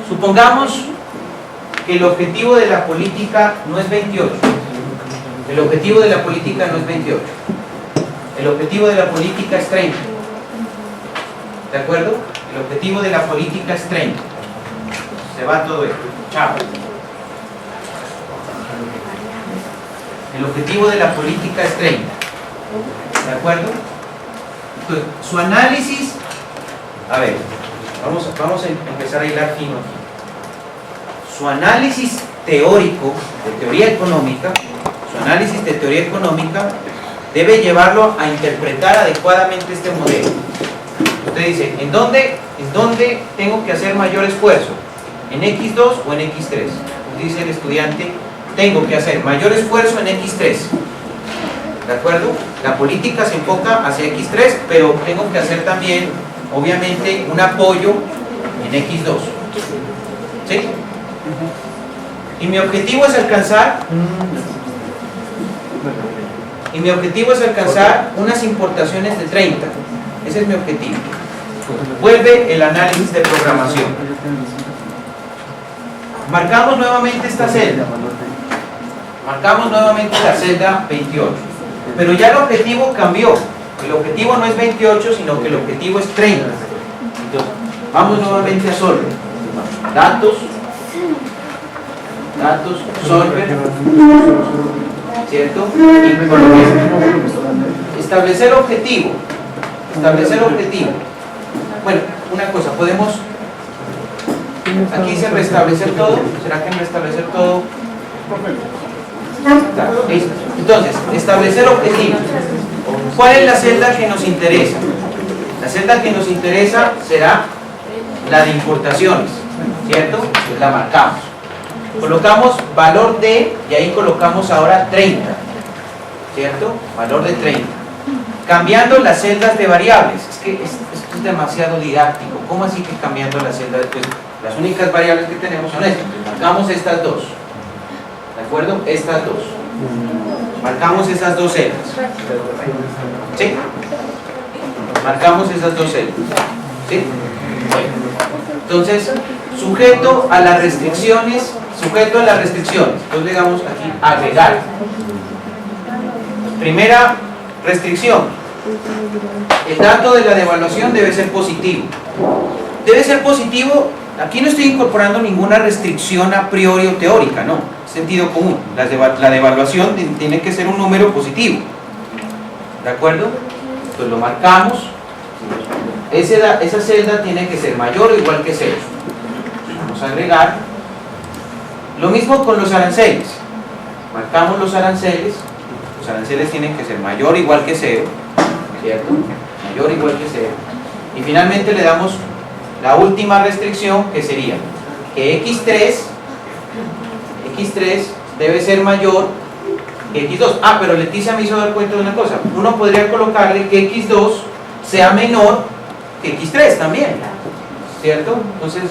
A: Supongamos que el objetivo de la política no es 28. El objetivo de la política no es 28. El objetivo de la política es 30. ¿De acuerdo? El objetivo de la política es 30. Se va todo esto. Chao. El objetivo de la política es 30. ¿De acuerdo? Entonces, su análisis, a ver, vamos a empezar a hilar fino aquí. Su análisis teórico de teoría económica, debe llevarlo a interpretar adecuadamente este modelo. Usted dice, ¿en dónde tengo que hacer mayor esfuerzo? ¿En X2 o en X3? Dice el estudiante, tengo que hacer mayor esfuerzo en X3. ¿De acuerdo? La política se enfoca hacia X3, pero tengo que hacer también, obviamente, un apoyo en X2. ¿Sí? Y mi objetivo es alcanzar unas importaciones de 30. Ese es mi objetivo. Vuelve el análisis de programación. Marcamos nuevamente esta celda. Marcamos nuevamente la celda 28. Pero ya el objetivo cambió. El objetivo no es 28, sino que el objetivo es 30. Entonces, vamos nuevamente a Solver. Datos, Solver, ¿cierto? Y establecer objetivo. Bueno, una cosa, podemos, aquí dice restablecer todo. ¿Será que en restablecer todo? Listo. Entonces, establecer objetivos. ¿Cuál es la celda que nos interesa? La celda que nos interesa será la de importaciones, ¿cierto? Pues la marcamos. Colocamos valor de, y ahí colocamos ahora 30, ¿cierto? Valor de 30. Cambiando las celdas de variables. Es que esto es demasiado didáctico. ¿Cómo así que cambiando las celdas? Pues las únicas variables que tenemos son estas. Marcamos estas dos. ¿De acuerdo? Estas dos. Marcamos esas dos celdas. ¿Sí? Marcamos esas dos celdas. ¿Sí? Bueno. Entonces, sujeto a las restricciones. Entonces le damos aquí agregar. Primera restricción. El dato de la devaluación debe ser positivo. Debe ser positivo. Aquí no estoy incorporando ninguna restricción a priori o teórica, no. Sentido común. La devaluación tiene que ser un número positivo. ¿De acuerdo? Entonces lo marcamos. Esa celda tiene que ser mayor o igual que 0. Vamos a agregar. Lo mismo con los aranceles. Marcamos los aranceles. Los aranceles tienen que ser mayor o igual que 0. ¿Cierto? Mayor o igual que 0. Y finalmente le damos la última restricción, que sería que X3 debe ser mayor que X2. Pero Leticia me hizo dar cuenta de una cosa. Uno podría colocarle que X2 sea menor que X3 también, ¿cierto? Entonces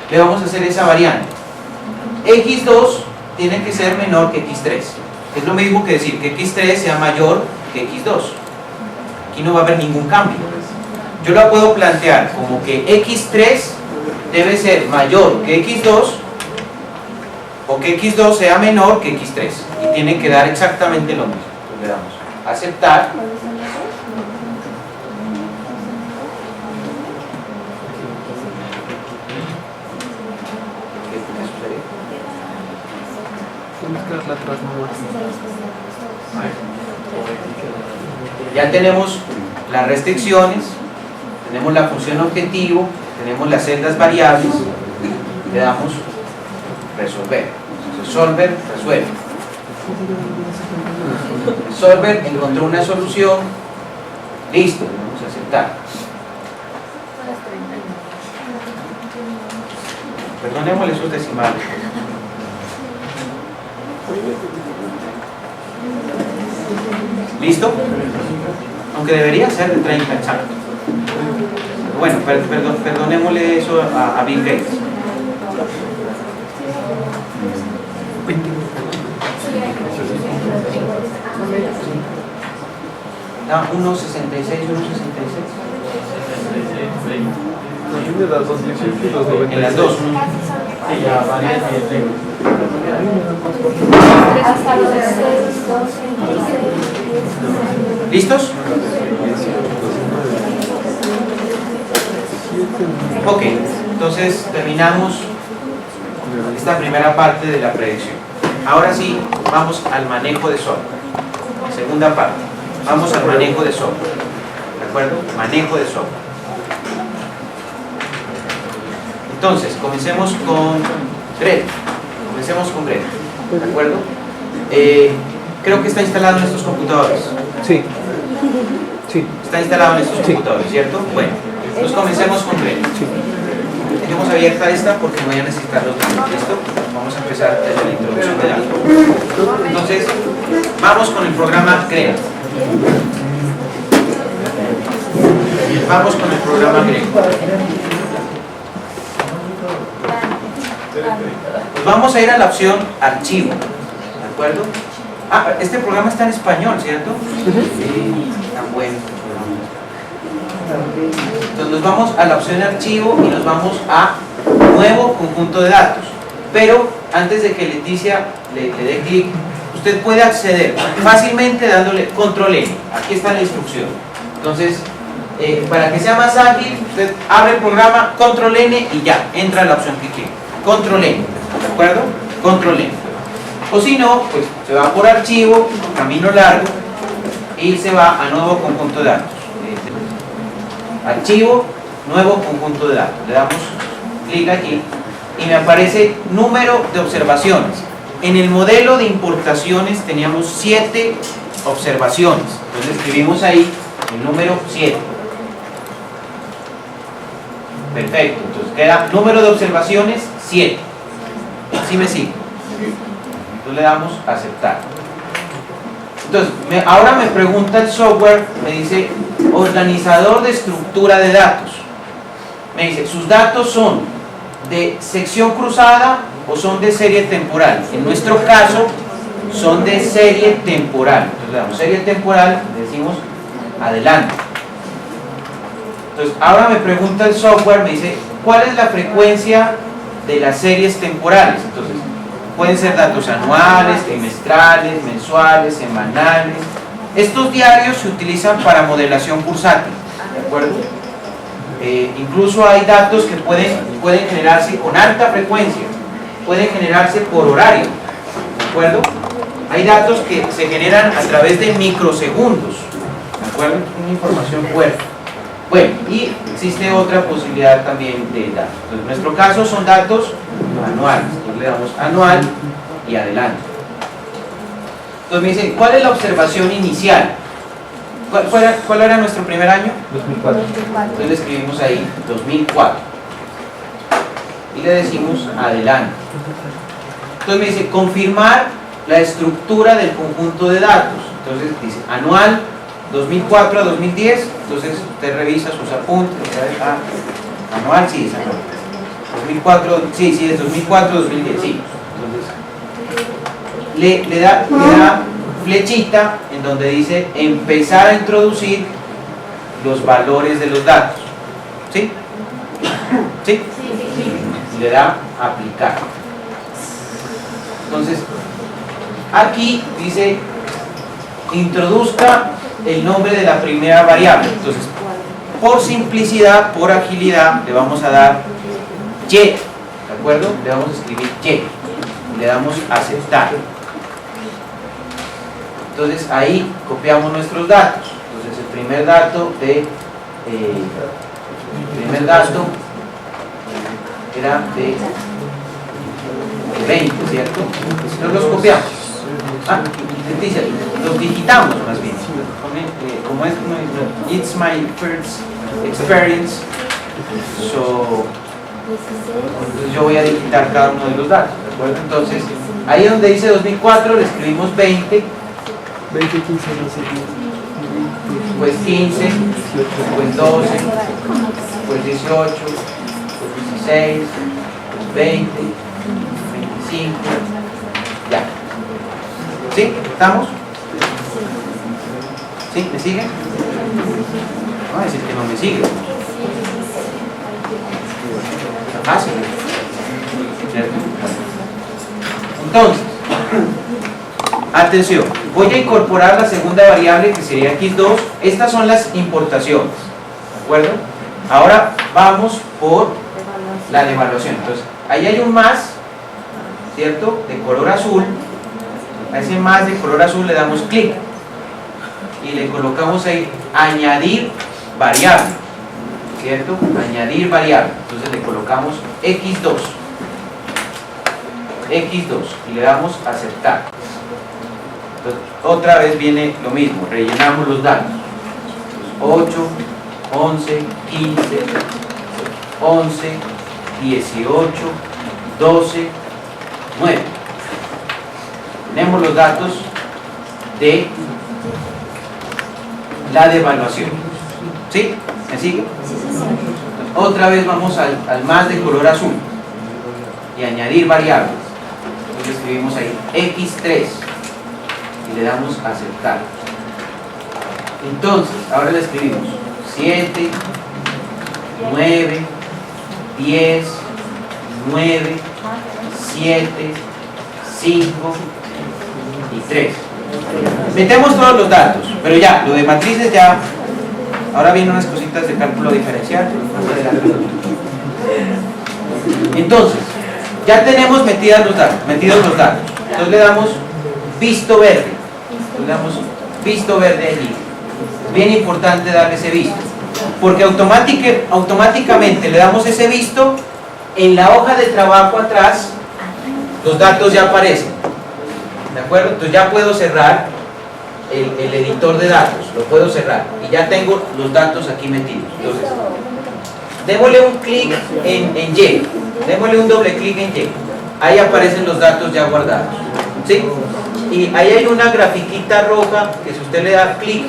A: le vamos a hacer esa variante. X2 tiene que ser menor que X3. Es lo mismo que decir que X3 sea mayor que X2. Aquí no va a haber ningún cambio. Yo la puedo plantear como que X3 debe ser mayor que X2 o que X2 sea menor que X3 y tiene que dar exactamente lo mismo. Entonces le damos a aceptar. Ya tenemos las restricciones, tenemos la función objetivo, tenemos las celdas variables, le damos resolver. Entonces Solver resuelve. Solver encontró una solución, listo, vamos a aceptar. Perdonémosle sus decimales. ¿Listo? Aunque debería ser de 30 exacto. Bueno, perdonémosle eso a Bill Gates. Ah, 1.66, 1.66.
B: De las 218 y los 96.
A: En las dos.
E: Hasta los 6, 12,
A: ¿Listos? Ok, entonces terminamos esta primera parte de la predicción. Ahora sí, vamos al manejo de software. Segunda parte, vamos al manejo de software. ¿De acuerdo? Manejo de software. Entonces, comencemos con Gred. ¿De acuerdo? Creo que está instalado en estos computadores.
B: Sí. Sí.
A: Está instalado en estos computadores, ¿cierto? Bueno, entonces comencemos con Gred. Dejemos abierta esta porque voy a necesitar los datos. ¿Listo? Vamos a empezar desde la introducción de datos. Entonces, vamos con el programa Gred. Vamos con el programa Gred. Vamos a ir a la opción Archivo. ¿De acuerdo? Ah, este programa está en español, ¿cierto? Sí, tan bueno. Entonces nos vamos a la opción Archivo y nos vamos a Nuevo conjunto de datos. Pero antes de que Leticia le dé clic, usted puede acceder fácilmente dándole Control N. Aquí está la instrucción. Entonces, para que sea más ágil, usted abre el programa, Control N y ya, entra a la opción que quiere. Control N, ¿de acuerdo? Control N. O si no, pues se va por Archivo, camino largo, y se va a Nuevo conjunto de datos. Archivo, Nuevo conjunto de datos. Le damos clic aquí y me aparece número de observaciones. En el modelo de importaciones teníamos 7 observaciones. Entonces escribimos ahí el número 7. Perfecto. Entonces queda número de observaciones 7. Así me sigue. Entonces le damos a aceptar. Entonces, ahora me pregunta el software, me dice organizador de estructura de datos. Me dice, sus datos son de sección cruzada o son de serie temporal. En nuestro caso, son de serie temporal. Entonces le damos serie temporal, le decimos adelante. Entonces, ahora me pregunta el software, me dice, ¿cuál es la frecuencia de las series temporales? Entonces, pueden ser datos anuales, trimestrales, mensuales, semanales. Estos diarios se utilizan para modelación bursátil, ¿de acuerdo? Incluso hay datos que pueden generarse con alta frecuencia, pueden generarse por horario, ¿de acuerdo? Hay datos que se generan a través de microsegundos, ¿de acuerdo? Una información fuerte. Bueno, y existe otra posibilidad también de datos. Entonces, en nuestro caso son datos anuales. Entonces le damos anual y adelante. Entonces me dice, ¿cuál es la observación inicial? ¿Cuál era nuestro primer año?
B: 2004.
A: Entonces le escribimos ahí 2004. Y le decimos adelante. Entonces me dice, confirmar la estructura del conjunto de datos. Entonces dice, anual 2004 a 2010, entonces usted revisa sus apuntes, anual, sí, es anual. 2004, sí, es 2004 a 2010, sí. Entonces, le da flechita en donde dice empezar a introducir los valores de los datos. ¿Sí? ¿Sí? Le da aplicar. Entonces, aquí dice introduzca el nombre de la primera variable. Entonces, por simplicidad, por agilidad, le vamos a dar Y, ¿de acuerdo? Le vamos a escribir Y y le damos a aceptar. Entonces ahí copiamos nuestros datos. Entonces el primer dato era de 20, ¿cierto? Entonces los copiamos. Dice, los digitamos más bien. Como es it's my first experience, so entonces yo voy a digitar cada uno de los datos, ¿de acuerdo? Entonces ahí donde dice 2004 le escribimos 20
B: 20, 15, no sé.
A: Pues 15, pues 12, pues 18, pues 16, pues 20, 25, ya. ¿Sí? ¿Estamos? ¿Sí? ¿Me siguen? No va a decir que no me siguen. Está fácil, ¿cierto? Entonces, atención, voy a incorporar la segunda variable que sería x2. Estas son las importaciones, ¿de acuerdo? Ahora vamos por la devaluación. Entonces, ahí hay un más, ¿cierto? De color azul. A ese más de color azul le damos clic y le colocamos ahí añadir variable, ¿cierto? Añadir variable. Entonces le colocamos x2 y le damos aceptar. Entonces, otra vez viene lo mismo, rellenamos los datos. 8, 11, 15, 11, 18, 12, 9. Tenemos los datos de la devaluación. ¿Sí? ¿Me sigue? Otra vez vamos al más de color azul y añadir variables. Entonces escribimos ahí x3 y le damos aceptar. Entonces, ahora le escribimos 7, 9, 10, 9, 7, 5 y 3. Metemos todos los datos, pero ya, lo de matrices ya. Ahora vienen unas cositas de cálculo diferencial. Entonces, ya tenemos metidos los datos. Entonces le damos visto verde. Le damos visto verde allí. Bien importante darle ese visto, porque automáticamente le damos ese visto. En la hoja de trabajo atrás los datos ya aparecen, ¿de acuerdo? Entonces ya puedo cerrar el editor de datos, lo puedo cerrar y ya tengo los datos aquí metidos. Entonces, démosle un clic en Y, démosle un doble clic en Y, ahí aparecen los datos ya guardados, ¿sí? Y ahí hay una grafiquita roja que si usted le da clic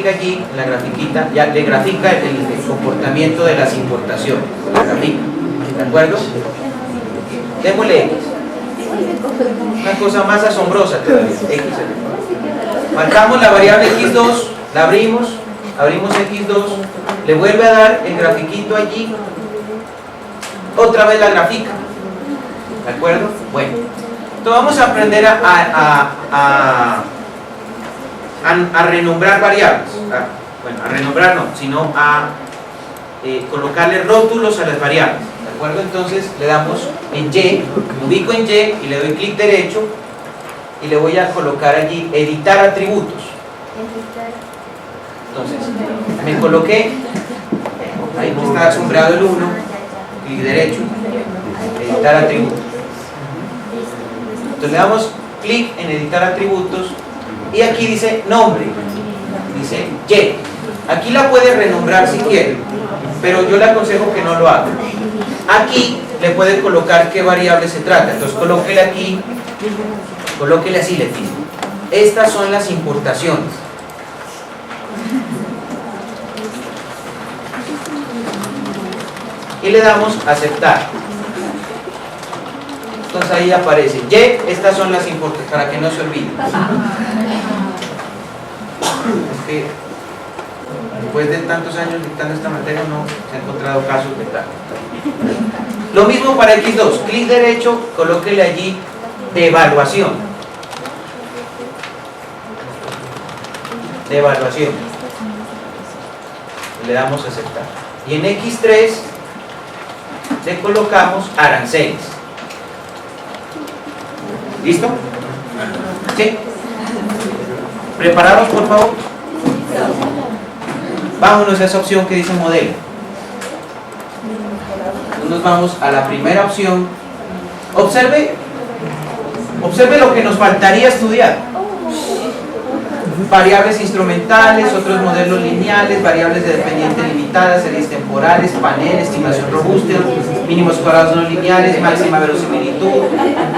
A: allí en la grafiquita, ya le grafica el comportamiento de las importaciones, la grafica, ¿de acuerdo? Démosle X. Una cosa más asombrosa todavía, X. Marcamos la variable x2, la abrimos x2, le vuelve a dar el grafiquito allí, otra vez la grafica, ¿de acuerdo? Bueno, entonces vamos a aprender a renombrar variables. Bueno, a renombrar no, sino a colocarle rótulos a las variables, ¿de acuerdo? Entonces le damos en Y, me ubico en Y y le doy clic derecho y le voy a colocar allí editar atributos. Entonces me coloqué, ahí está sombreado el 1, clic derecho, editar atributos. Entonces le damos clic en editar atributos y aquí dice nombre, dice Y. Aquí la puede renombrar si quiere, pero yo le aconsejo que no lo haga. Aquí le puede colocar qué variable se trata, entonces colóquele aquí, colóquele así, le digo. Estas son las importaciones. Y le damos aceptar. Entonces ahí aparece Y, estas son las importaciones, para que no se olvide. Es que después de tantos años dictando esta materia no se han encontrado casos de tal. Lo mismo para X2, clic derecho, colóquele allí devaluación. Devaluación. Le damos a aceptar. Y en X3 le colocamos aranceles. ¿Listo? ¿Sí? ¿Preparados, por favor? Vámonos a esa opción que dice modelo. Nos vamos a la primera opción. Observe lo que nos faltaría estudiar. Variables instrumentales, otros modelos lineales, variables de dependiente limitada, series temporales, panel, estimación robusta, mínimos cuadrados no lineales, máxima verosimilitud,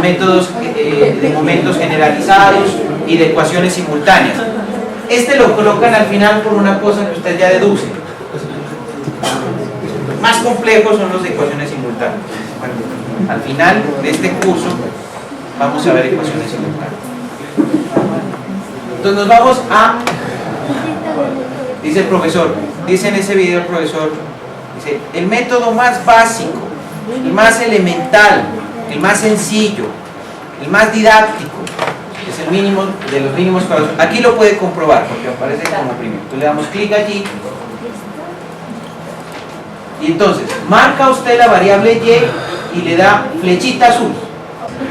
A: métodos de momentos generalizados y de ecuaciones simultáneas. Este lo colocan al final por una cosa que usted ya deduce. Más complejos son los de ecuaciones simultáneas. Bueno, al final de este curso vamos a ver ecuaciones simultáneas. Entonces nos vamos a, dice el profesor, dice en ese video el profesor, dice, el método más básico, el más elemental, el más sencillo, el más didáctico, es el mínimo de los mínimos cuadrados. Aquí lo puede comprobar porque aparece como primero. Entonces le damos clic allí y entonces marca usted la variable y y le da flechita azul.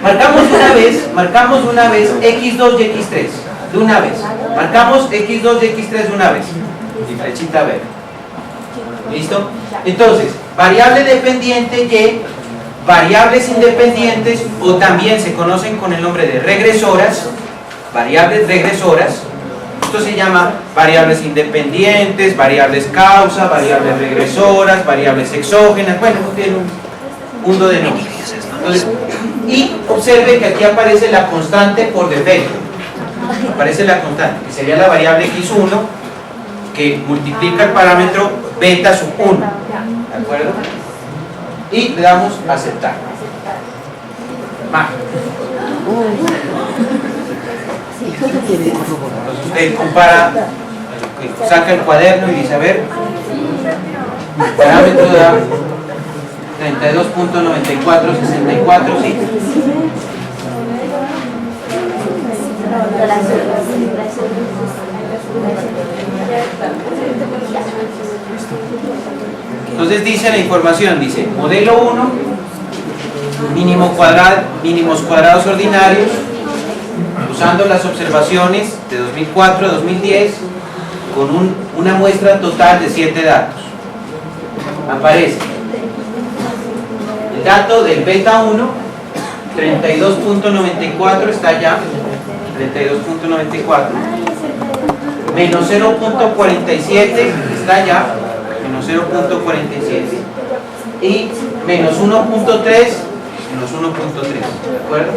A: Marcamos una vez x2 y x3 de una vez. Marcamos x2 y x3 de una vez y flechita verde. ¿Listo? Entonces, variable dependiente y, variables independientes, o también se conocen con el nombre de regresoras, variables regresoras. Esto se llama variables independientes, variables causa, variables regresoras, variables exógenas. Bueno, tiene un mundo de nombres. Entonces, y observe que aquí aparece la constante por defecto. Aparece la constante, que sería la variable x1, que multiplica el parámetro beta sub 1. ¿De acuerdo? Y le damos a aceptar. Entonces usted compara, saca el cuaderno y dice, a ver, el parámetro da 32.9464, sí. Entonces dice la información, dice modelo 1, mínimos cuadrados ordinarios, usando las observaciones de 2004 a 2010 con una muestra total de 7 datos. Aparece el dato del beta 1, 32.94 está allá, 32.94, menos 0.47 está allá, menos 0.47, y menos 1.3, menos 1.3, ¿de acuerdo?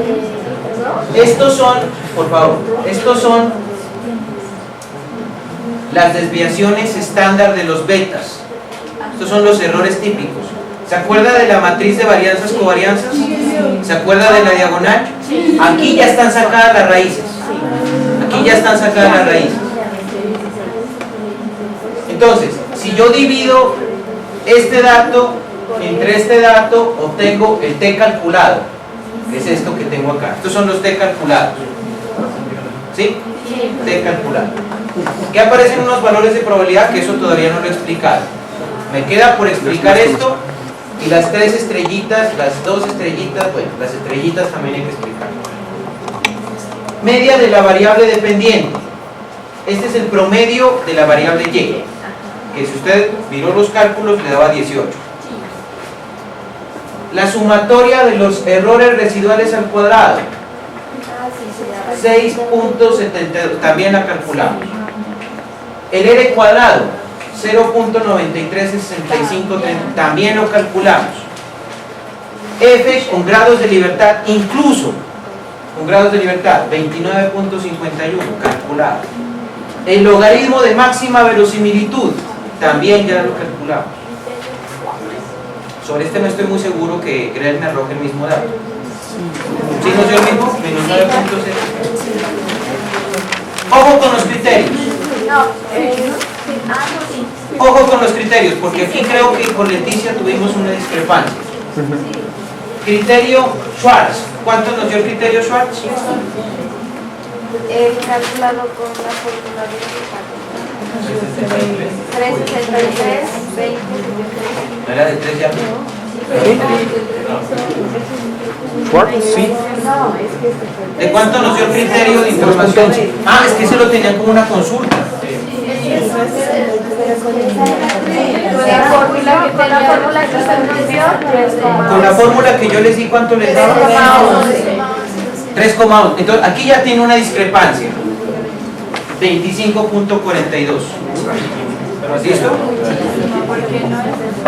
A: Estos son, por favor, estos son las desviaciones estándar de los betas. Estos son los errores típicos. ¿Se acuerda de la matriz de varianzas covarianzas? ¿Se acuerda de la diagonal? Aquí ya están sacadas las raíces. Aquí ya están sacadas las raíces. Entonces, si yo divido este dato entre este dato, obtengo el t calculado, que es esto que tengo acá. Estos son los t calculados. ¿Sí? T calculado. ¿Qué aparecen unos valores de probabilidad? Que eso todavía no lo he explicado. Me queda por explicar esto y las 3 estrellitas, las 2 estrellitas, bueno, las estrellitas también hay que explicar. Media de la variable dependiente. Este es el promedio de la variable y, que si usted miró los cálculos le daba 18. La sumatoria de los errores residuales al cuadrado, 6.72, también la calculamos. El R cuadrado, 0.9365, también lo calculamos. F con grados de libertad, incluso con grados de libertad, 29.51, calculado. El logaritmo de máxima verosimilitud, también ya lo calculamos. Sobre este no estoy muy seguro que Grell me arroje el mismo dato. ¿Sí nos dio el mismo? Menos 9.0. Ojo con los criterios. Ojo con los criterios, porque aquí creo que con Leticia tuvimos una discrepancia. Criterio Schwartz. ¿Cuánto nos dio el criterio Schwartz?
E: Calculado con la fórmula de 363, 20.
A: ¿No era de 3 ya?
B: Schwartz, sí.
A: ¿De cuánto nos dio el criterio de información? Ah, es que se lo tenían como una consulta. Con la fórmula que yo les di, ¿cuánto les daba? 3,1. Entonces aquí ya tiene una discrepancia. 25.42. ¿Listo?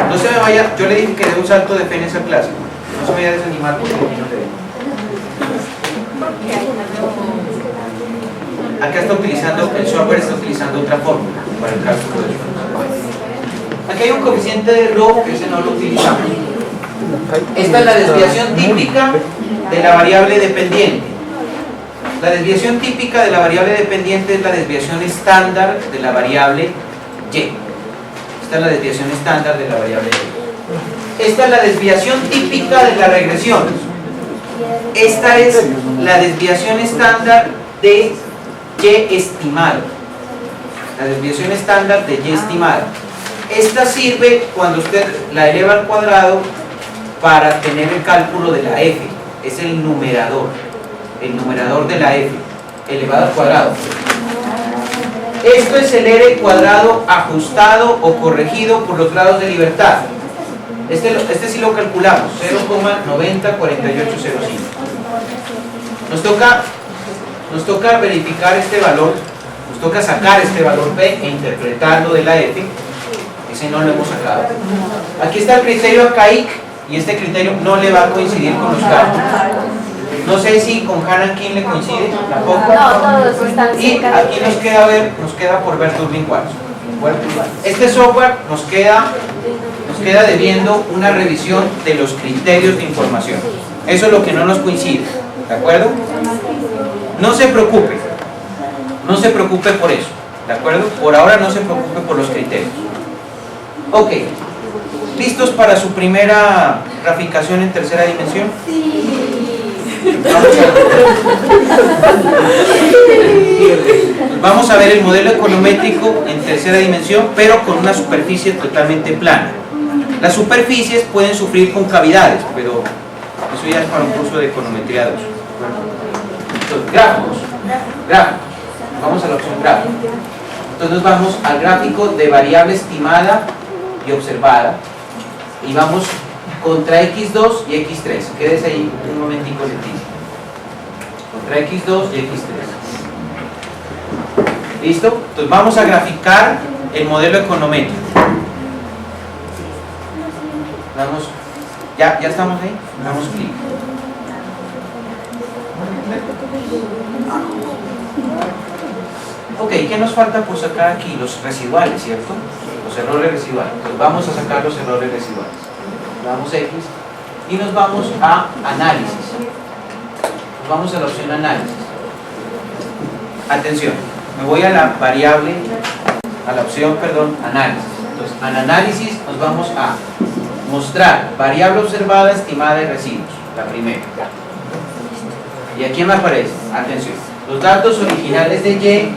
A: No se me vaya, yo le dije que dé un salto de fe en esa clase. No se me vaya a desanimar porque no le acá está utilizando, el software está utilizando otra fórmula para el cálculo de esfuerzo. Aquí hay un coeficiente de error que ese no lo utilizamos. Esta es la desviación típica de la variable dependiente. La desviación típica de la variable dependiente es la desviación estándar de la variable y. Esta es la desviación estándar de la variable y. Esta es la desviación típica de la regresión. Esta es la desviación estándar de y estimado. La desviación estándar de y estimado. Esta sirve cuando usted la eleva al cuadrado para tener el cálculo de la f. Es el numerador de la f, elevado al cuadrado. Esto es el r cuadrado ajustado o corregido por los grados de libertad. Este sí lo calculamos, 0,904805. Nos toca verificar este valor, nos toca sacar este valor p e interpretarlo de la f. Ese no lo hemos sacado. Aquí está el criterio arcaic y este criterio no le va a coincidir con los cálculos. No sé si con Hanan King le coincide, tampoco.
E: No, todos están
A: Y aquí nos queda por ver Turbine Watts. Este software nos queda debiendo una revisión de los criterios de información. Eso es lo que no nos coincide, ¿de acuerdo? No se preocupe por eso, ¿de acuerdo? Por ahora no se preocupe por los criterios. Ok, ¿listos para su primera graficación en tercera dimensión? Vamos a ver el modelo econométrico en tercera dimensión, pero con una superficie totalmente plana. Las superficies pueden sufrir concavidades, pero eso ya es para un curso de econometría 2. Entonces, gráficos. Vamos a la opción gráfico. Entonces vamos al gráfico de variable estimada y observada y vamos contra x2 y x3. Quédese ahí un momentico, Leticia. Contra x2 y x3. ¿Listo? Entonces vamos a graficar el modelo econométrico. Damos, ¿ya estamos ahí? Damos clic. Ok, ¿qué nos falta por sacar aquí? Los residuales, ¿cierto? Los errores residuales. Entonces vamos a sacar los errores residuales. Le damos X y nos vamos a análisis. Nos vamos a la opción análisis. Atención, me voy a la variable, a la opción, análisis. Entonces, al análisis nos vamos a mostrar variable observada, estimada y residuos, la primera. Y aquí me aparece, atención, los datos originales de Y,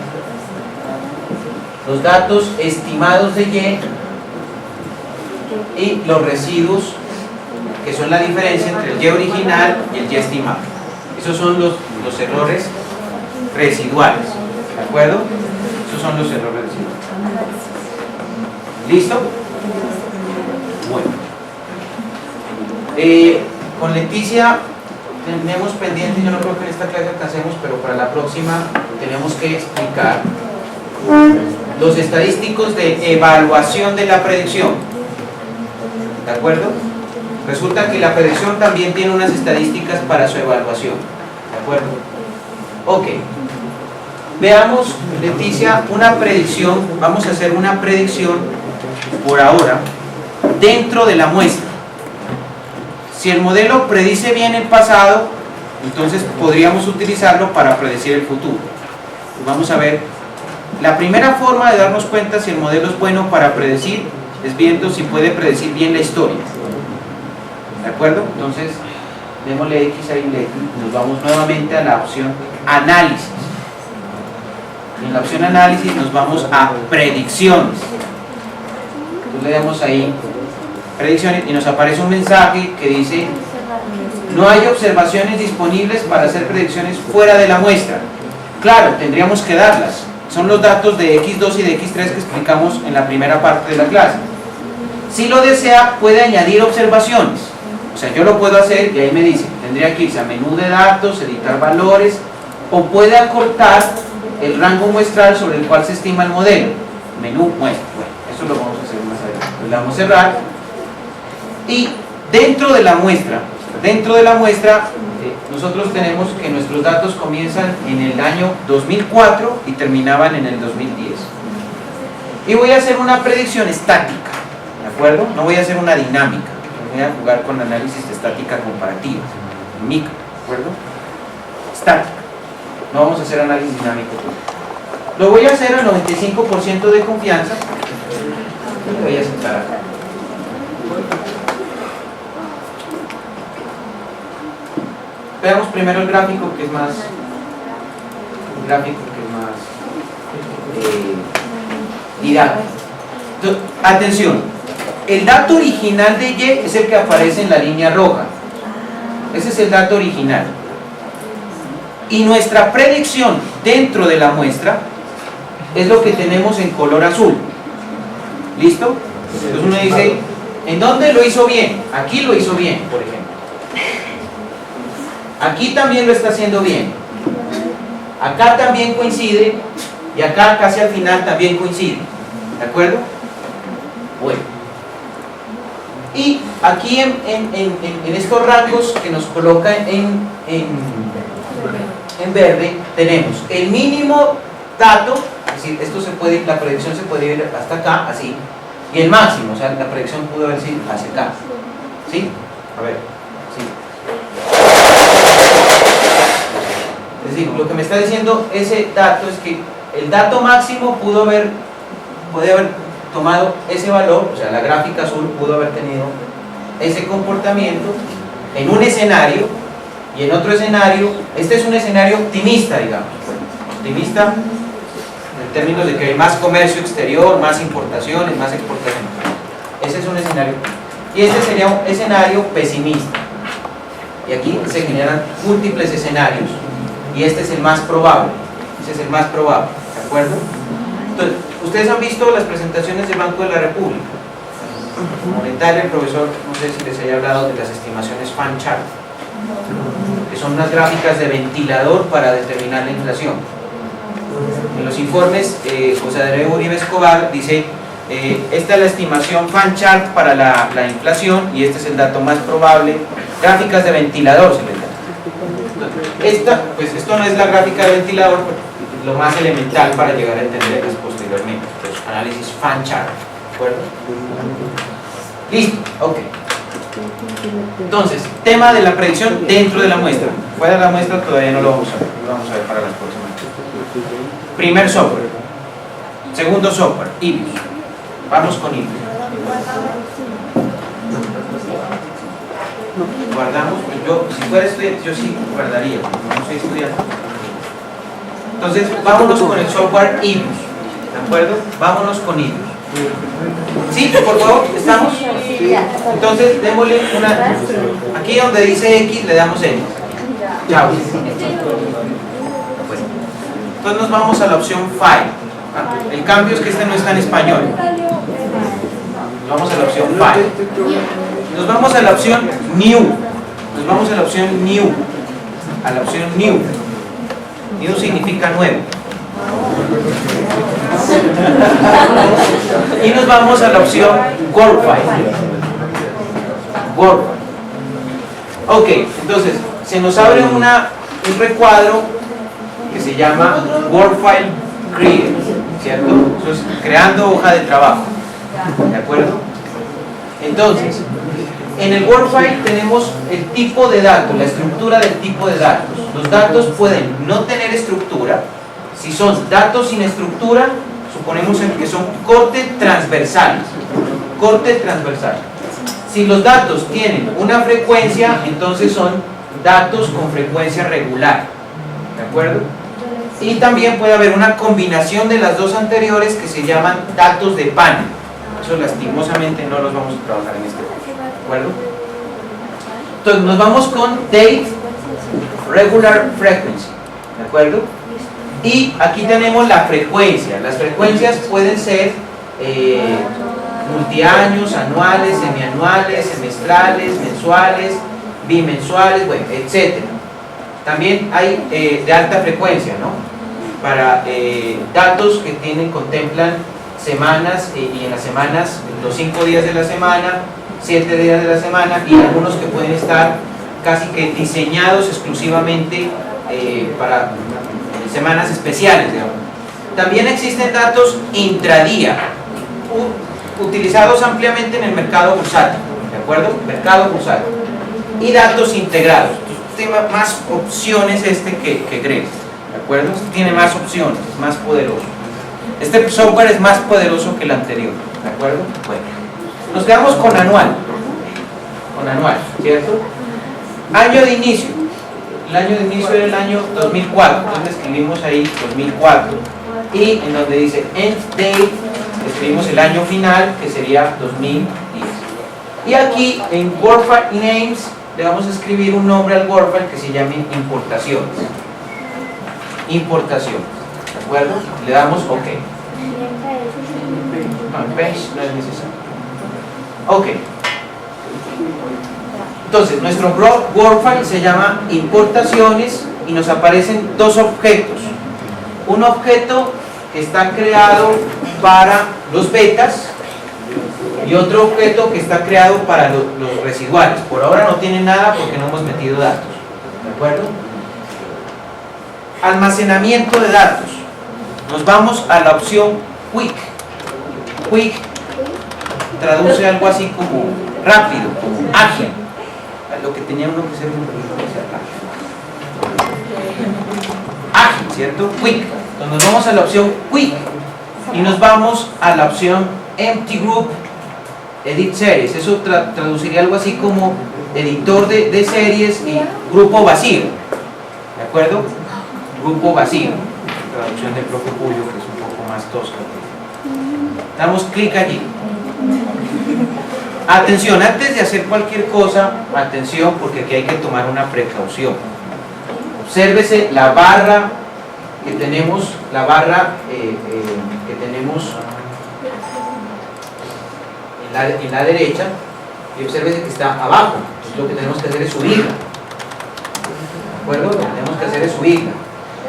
A: los datos estimados de y los residuos, que son la diferencia entre el Y original y el Y estimado. Esos son los errores residuales, ¿de acuerdo? Esos son los errores residuales. ¿Listo? Bueno. Con Leticia tenemos pendiente, yo no creo que en esta clase alcancemos, pero para la próxima tenemos que explicar los estadísticos de evaluación de la predicción. ¿De acuerdo? Resulta que la predicción también tiene unas estadísticas para su evaluación. ¿De acuerdo? Ok. Veamos, Leticia, una predicción. Vamos a hacer una predicción por ahora dentro de la muestra. Si el modelo predice bien el pasado, entonces podríamos utilizarlo para predecir el futuro. Vamos a ver. La primera forma de darnos cuenta si el modelo es bueno para predecir es viendo si puede predecir bien la historia. ¿De acuerdo? Entonces, démosle X ahí, nos vamos nuevamente a la opción análisis. En la opción análisis nos vamos a predicciones. Entonces le damos ahí predicciones y nos aparece un mensaje que dice: no hay observaciones disponibles para hacer predicciones fuera de la muestra. Claro, tendríamos que darlas. Son los datos de X2 y de X3 que explicamos en la primera parte de la clase. Si lo desea, puede añadir observaciones. O sea, yo lo puedo hacer y ahí me dice, tendría que irse a menú de datos, editar valores, o puede acortar el rango muestral sobre el cual se estima el modelo. Menú muestra. Bueno, eso lo vamos a hacer más adelante. Le damos cerrar. Y dentro de la muestra nosotros tenemos que nuestros datos comienzan en el año 2004 y terminaban en el 2010. Y voy a hacer una predicción estática, ¿de acuerdo? No voy a hacer una dinámica, voy a jugar con análisis de estática comparativa, micro, ¿de acuerdo? Estática, no vamos a hacer análisis dinámico. Lo voy a hacer al 95% de confianza y lo voy a sentar acá. Veamos primero el gráfico que es más didáctico. Entonces, atención, el dato original de Y es el que aparece en la línea roja. Ese es el dato original. Y nuestra predicción dentro de la muestra es lo que tenemos en color azul. ¿Listo? Entonces uno dice, ¿en dónde lo hizo bien? Aquí lo hizo bien, por ejemplo. Aquí también lo está haciendo bien. Acá también coincide. Y acá casi al final también coincide. ¿De acuerdo? Bueno. Y aquí en estos rangos que nos coloca en verde, tenemos el mínimo dato, es decir, esto se puede, la predicción se puede ir hasta acá, así, y el máximo, o sea, la predicción pudo haber sido hacia acá. ¿Sí? A ver, sí. Es decir, lo que me está diciendo ese dato es que el dato máximo puede haber tomado ese valor, o sea, la gráfica azul pudo haber tenido ese comportamiento en un escenario y en otro escenario. Este es un escenario optimista, digamos, optimista en términos de que hay más comercio exterior, más importaciones, más exportaciones. Ese es un escenario. Y este sería un escenario pesimista. Y aquí se generan múltiples escenarios. Y este es el más probable. Ese es el más probable. ¿De acuerdo? Entonces, ustedes han visto las presentaciones del Banco de la República. Monetario, el profesor, no sé si les haya hablado de las estimaciones fan chart, que son unas gráficas de ventilador para determinar la inflación. En los informes, José Andrés Uribe Escobar dice, esta es la estimación fan chart para la inflación y este es el dato más probable. Gráficas de ventilador se les da. Esto no es la gráfica de ventilador, pero lo más elemental para llegar a entenderlas posteriormente. Entonces, análisis fan chart, ¿de acuerdo? Listo, ok. Entonces, tema de la predicción dentro de la muestra. Fuera de la muestra todavía no lo vamos a ver, lo vamos a ver para las próximas. Primer software. Segundo software, Ibius. Vamos con Ibius. Guardamos, pues yo, si fuera estudiante, yo sí guardaría, no soy estudiante. Entonces, vámonos con el software Ibius. ¿De acuerdo? Vámonos con Ibius. ¿Sí? Por favor, ¿estamos? Entonces, démosle una. Aquí donde dice X, le damos X. Chao. Entonces nos vamos a la opción File. El cambio es que este no está en español. Nos vamos a la opción File. Nos vamos a la opción New. Nos vamos a la opción New. A la opción New. New significa nuevo. Y nos vamos a la opción WordFile. WordFile. Ok, entonces se nos abre un recuadro que se llama WordFile Create, ¿cierto? Eso es creando hoja de trabajo. ¿De acuerdo? Entonces, en el WordFile tenemos el tipo de datos, la estructura del tipo de datos. Los datos pueden no tener estructura. Si son datos sin estructura, suponemos que son corte transversales. Corte transversal. Si los datos tienen una frecuencia, entonces son datos con frecuencia regular. ¿De acuerdo? Y también puede haber una combinación de las dos anteriores que se llaman datos de panel. Eso lastimosamente no los vamos a trabajar en este curso. ¿De acuerdo? Entonces nos vamos con Date Regular Frequency. ¿De acuerdo? Y aquí tenemos la frecuencia. Las frecuencias pueden ser multiaños, anuales, semianuales, semestrales, mensuales, bimensuales, bueno, etc. También hay de alta frecuencia, ¿no? Para datos que contemplan semanas y en las semanas, los 5 días de la semana, 7 días de la semana y algunos que pueden estar casi que diseñados exclusivamente para semanas especiales, digamos. También existen datos intradía, utilizados ampliamente en el mercado bursátil, ¿de acuerdo? Mercado bursátil. Y datos integrados. Tiene más opciones que Greg, ¿de acuerdo? Tiene más opciones, es más poderoso. Este software es más poderoso que el anterior, ¿de acuerdo? Bueno, nos quedamos con anual, ¿cierto? Año de inicio. El año de inicio era el año 2004, entonces escribimos ahí 2004 y en donde dice end date escribimos el año final, que sería 2010. Y aquí en WordFile Names le vamos a escribir un nombre al WordFile que se llame importaciones, ¿de acuerdo? Le damos OK. No, el page no es necesario. OK. Entonces, nuestro WordFile se llama importaciones y nos aparecen dos objetos. Un objeto que está creado para los betas y otro objeto que está creado para los residuales. Por ahora no tiene nada porque no hemos metido datos, ¿de acuerdo? Almacenamiento de datos. Nos vamos a la opción Quick. Quick traduce algo así como rápido, como ágil. Lo que tenía uno que ser ágil, ¿cierto? Quick. Entonces nos vamos a la opción Quick y nos vamos a la opción Empty Group Edit Series. Eso traduciría algo así como editor de series y grupo vacío, ¿de acuerdo? Grupo vacío, traducción del propio Julio, que es un poco más tosca. Damos clic allí. Atención, antes de hacer cualquier cosa, atención, porque aquí hay que tomar una precaución. Obsérvese la barra que tenemos, en la derecha, y obsérvese que está abajo. Entonces lo que tenemos que hacer es subirla, ¿de acuerdo? Lo que tenemos que hacer es subirla.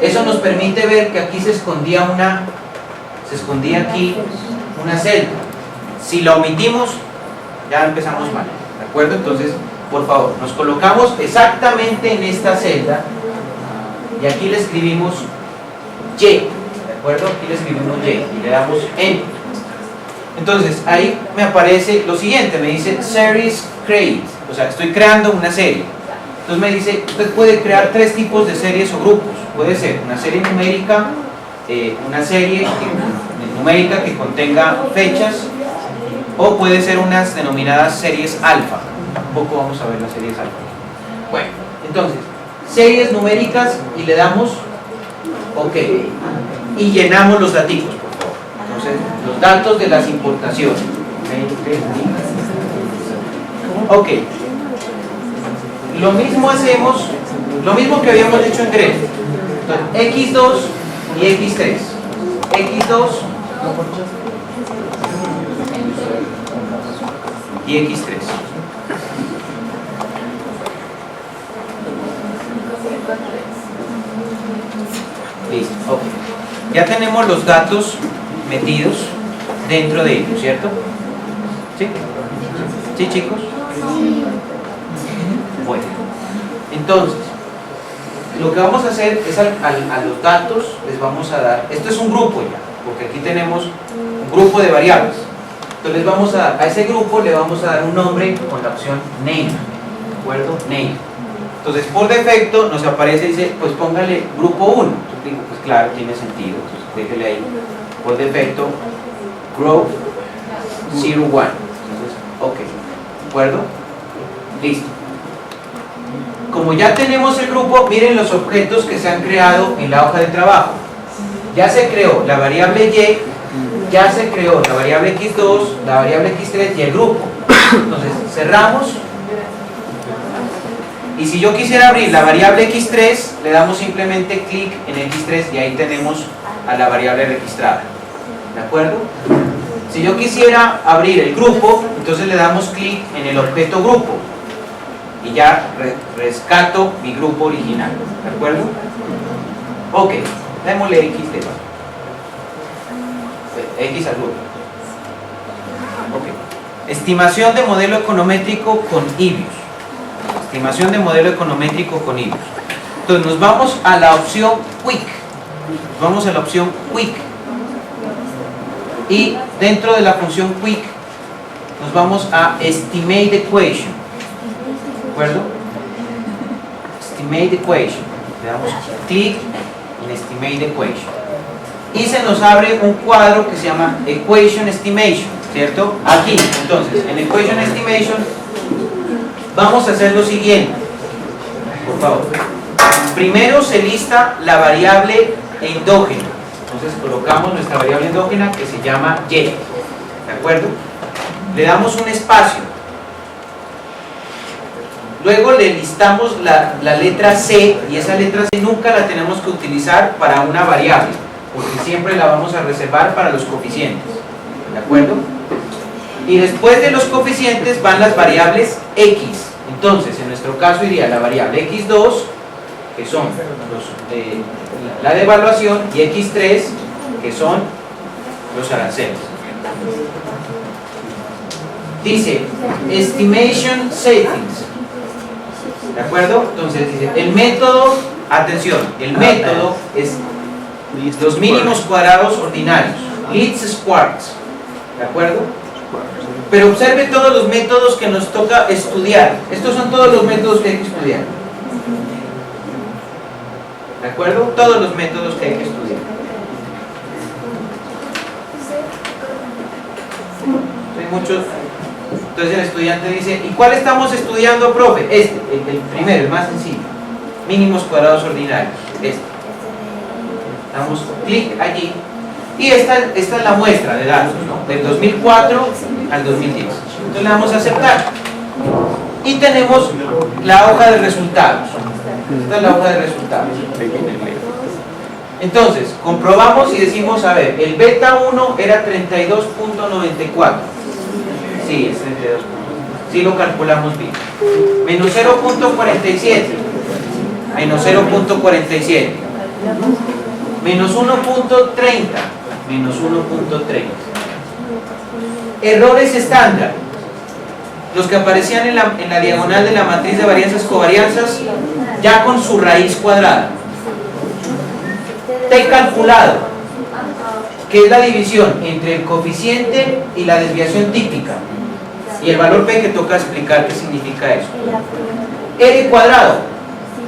A: Eso nos permite ver que aquí se escondía aquí una celda. Si la omitimos, ya empezamos mal, ¿de acuerdo? Entonces, por favor, nos colocamos exactamente en esta celda y aquí le escribimos Y, ¿de acuerdo? Aquí le escribimos Y y le damos Enter. Entonces, ahí me aparece lo siguiente, me dice Series Create, o sea, estoy creando una serie. Entonces me dice, usted puede crear tres tipos de series o grupos. Puede ser una serie numérica, una serie numérica que contenga fechas, o puede ser unas denominadas series alfa. Un poco vamos a ver las series alfa. Bueno, entonces, series numéricas y le damos OK. Y llenamos los datos, por favor. Entonces, los datos de las importaciones. OK. Lo mismo hacemos, lo mismo que habíamos hecho en Greg. X2 y X3. X2 y X3. Listo, ok. Ya tenemos los datos metidos dentro de ellos, ¿cierto? ¿Sí? ¿Sí, chicos? Bueno, entonces, lo que vamos a hacer es a los datos les vamos a dar, esto es un grupo ya, porque aquí tenemos un grupo de variables. Entonces vamos a ese grupo le vamos a dar un nombre con la opción Name, ¿de acuerdo? Name. Entonces por defecto nos aparece y dice, pues póngale grupo 1. Yo digo, pues claro, tiene sentido, entonces déjele ahí, por defecto, Growth 01. Entonces, ok, ¿de acuerdo? Listo. Como ya tenemos el grupo, miren los objetos que se han creado en la hoja de trabajo. Ya se creó la variable Y, ya se creó la variable X2, la variable X3 y el grupo. Entonces cerramos. Y si yo quisiera abrir la variable X3, le damos simplemente clic en X3 y ahí tenemos a la variable registrada. ¿De acuerdo? Si yo quisiera abrir el grupo, entonces le damos clic en el objeto grupo y ya rescato mi grupo original. ¿De acuerdo? Ok, démosle X de X al grupo. Ok. Estimación de modelo econométrico con IBIOS. estimación de modelo econométrico con IBIUS. Entonces nos vamos a la opción Quick. Vamos a la opción Quick. Y dentro de la función Quick nos vamos a Estimate Equation. ¿De acuerdo? Estimate Equation. Le damos clic en Estimate Equation. Y se nos abre un cuadro que se llama Equation Estimation, ¿cierto? Aquí, entonces, en Equation Estimation vamos a hacer lo siguiente, por favor. Primero se lista la variable endógena. Entonces colocamos nuestra variable endógena que se llama Y, ¿de acuerdo? Le damos un espacio. Luego le listamos la letra C, y esa letra C nunca la tenemos que utilizar para una variable, porque siempre la vamos a reservar para los coeficientes, ¿de acuerdo? Y después de los coeficientes van las variables X. Entonces, en nuestro caso iría la variable X2, que son la devaluación, y X3, que son los aranceles. Dice Estimation Settings, ¿de acuerdo? Entonces dice, el método, atención, el método es los mínimos cuadrados ordinarios, least squares, ¿de acuerdo? Pero observe todos los métodos que nos toca estudiar. Estos son todos los métodos que hay que estudiar, ¿de acuerdo? Todos los métodos que hay que estudiar. Hay muchos. Entonces el estudiante dice, ¿y cuál estamos estudiando, profe? Este, el primero, el más sencillo. Mínimos cuadrados ordinarios. Este. Damos clic allí. Y esta es la muestra de datos, ¿no? Del 2004 al 2010. Entonces le damos a aceptar. Y tenemos la hoja de resultados. Esta es la hoja de resultados. Entonces, comprobamos y decimos, a ver, el beta 1 era 32.94. Sí, es 32. Sí lo calculamos bien. Menos 0.47. Menos 0.47. Menos 1.30. Menos 1.30. Errores estándar. Los que aparecían en la diagonal de la matriz de varianzas covarianzas, ya con su raíz cuadrada. T calculado, que es la división entre el coeficiente y la desviación típica. Y el valor P, que toca explicar qué significa eso. R cuadrado,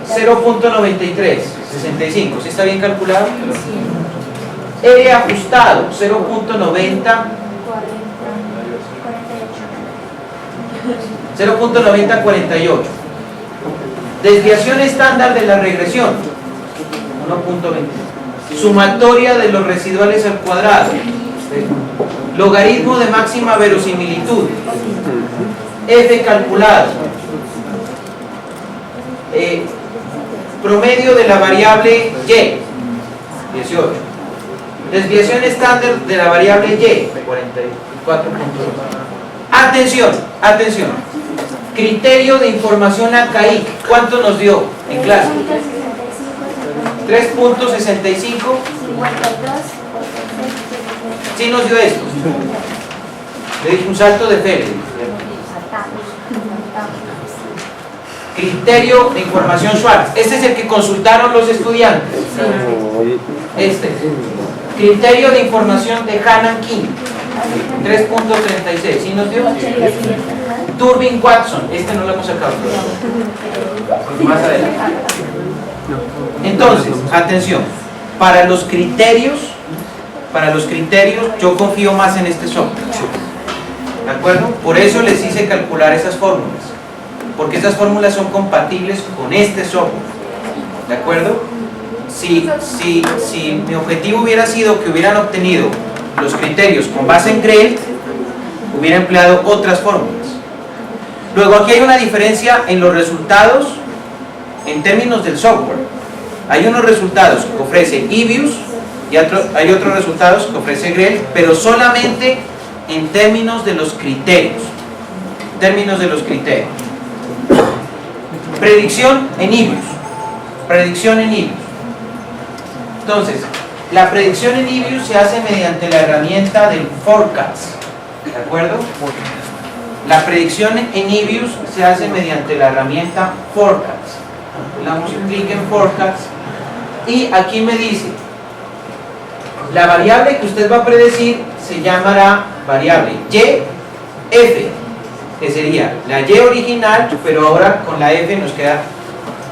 A: 0.93, 65. ¿Sí está bien calculado? R ajustado, 0.90, 0.9048. Desviación estándar de la regresión, 1.20. Sumatoria de los residuales al cuadrado. Logaritmo de máxima verosimilitud. F calculado. Promedio de la variable Y, 18. Desviación estándar de la variable Y, 44.2. Atención, atención. Criterio de información ACAIC. ¿Cuánto nos dio en clase? 3.65. Sí nos dio esto. Le dije un salto de fe. Criterio de información Schwartz. Este es el que consultaron los estudiantes. Este. Criterio de información de Hannan King. 3.36. ¿Sí nos dio? Turbin Watson. Este no lo hemos sacado. Más adelante. Entonces, atención. Para los criterios yo confío más en este software. ¿De acuerdo? Por eso les hice calcular esas fórmulas. Porque esas fórmulas son compatibles con este software. ¿De acuerdo? Si mi objetivo hubiera sido que hubieran obtenido los criterios con base en GREL, hubiera empleado otras fórmulas. Luego aquí hay una diferencia en los resultados en términos del software. Hay unos resultados que ofrece IBIUS y hay otros resultados que ofrece GREL, pero solamente en términos de los criterios. Predicción en IBIUS. Entonces, la predicción en IBIUS se hace mediante la herramienta del forecast. ¿De acuerdo? La predicción en EBIUS se hace mediante la herramienta Forecast. Le damos un clic en Forecast y aquí me dice la variable que usted va a predecir se llamará variable YF, que sería la Y original, pero ahora con la F nos queda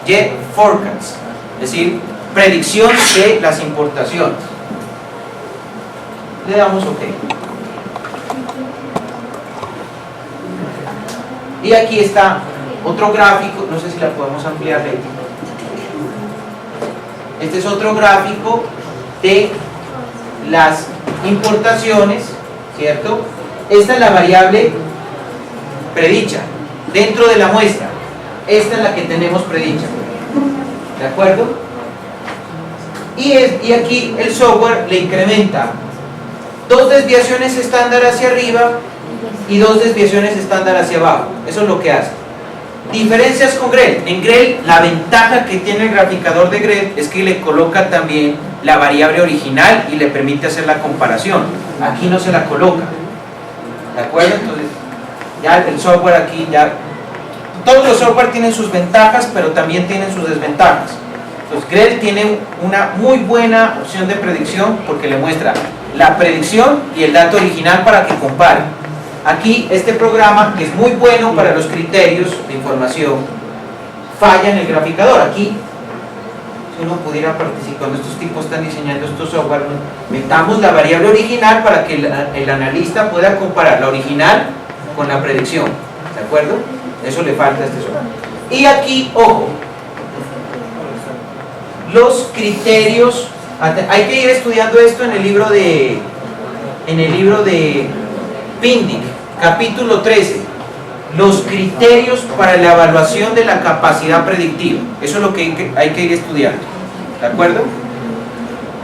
A: Y Forecast, es decir, predicción de las importaciones. Le damos OK. Y aquí está otro gráfico, no sé si la podemos ampliar, Leti. Este es otro gráfico de las importaciones, ¿cierto? Esta es la variable predicha dentro de la muestra. Esta es la que tenemos predicha, ¿de acuerdo? Y aquí el software le incrementa 2 desviaciones estándar hacia arriba y 2 desviaciones estándar hacia abajo. Eso es lo que hace. Diferencias con GREL. En GREL, la ventaja que tiene el graficador de GREL es que le coloca también la variable original y le permite hacer la comparación. Aquí no se la coloca, ¿de acuerdo? Entonces ya el software aquí ya, todos los software tienen sus ventajas, pero también tienen sus desventajas. Entonces GREL tiene una muy buena opción de predicción porque le muestra la predicción y el dato original para que compare. Aquí este programa, que es muy bueno para los criterios de información, falla en el graficador. Aquí, si uno pudiera participar, cuando estos tipos están diseñando estos software, metamos la variable original para que el analista pueda comparar la original con la predicción, ¿de acuerdo? Eso le falta a este software. Y aquí, ojo, los criterios, hay que ir estudiando esto en el libro de Pindic, capítulo 13, los criterios para la evaluación de la capacidad predictiva. Eso es lo que hay que ir estudiando, ¿de acuerdo?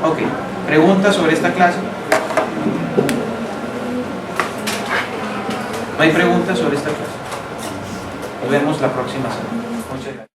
A: Ok, ¿preguntas sobre esta clase? ¿No hay preguntas sobre esta clase? Nos vemos la próxima semana. Muchas gracias.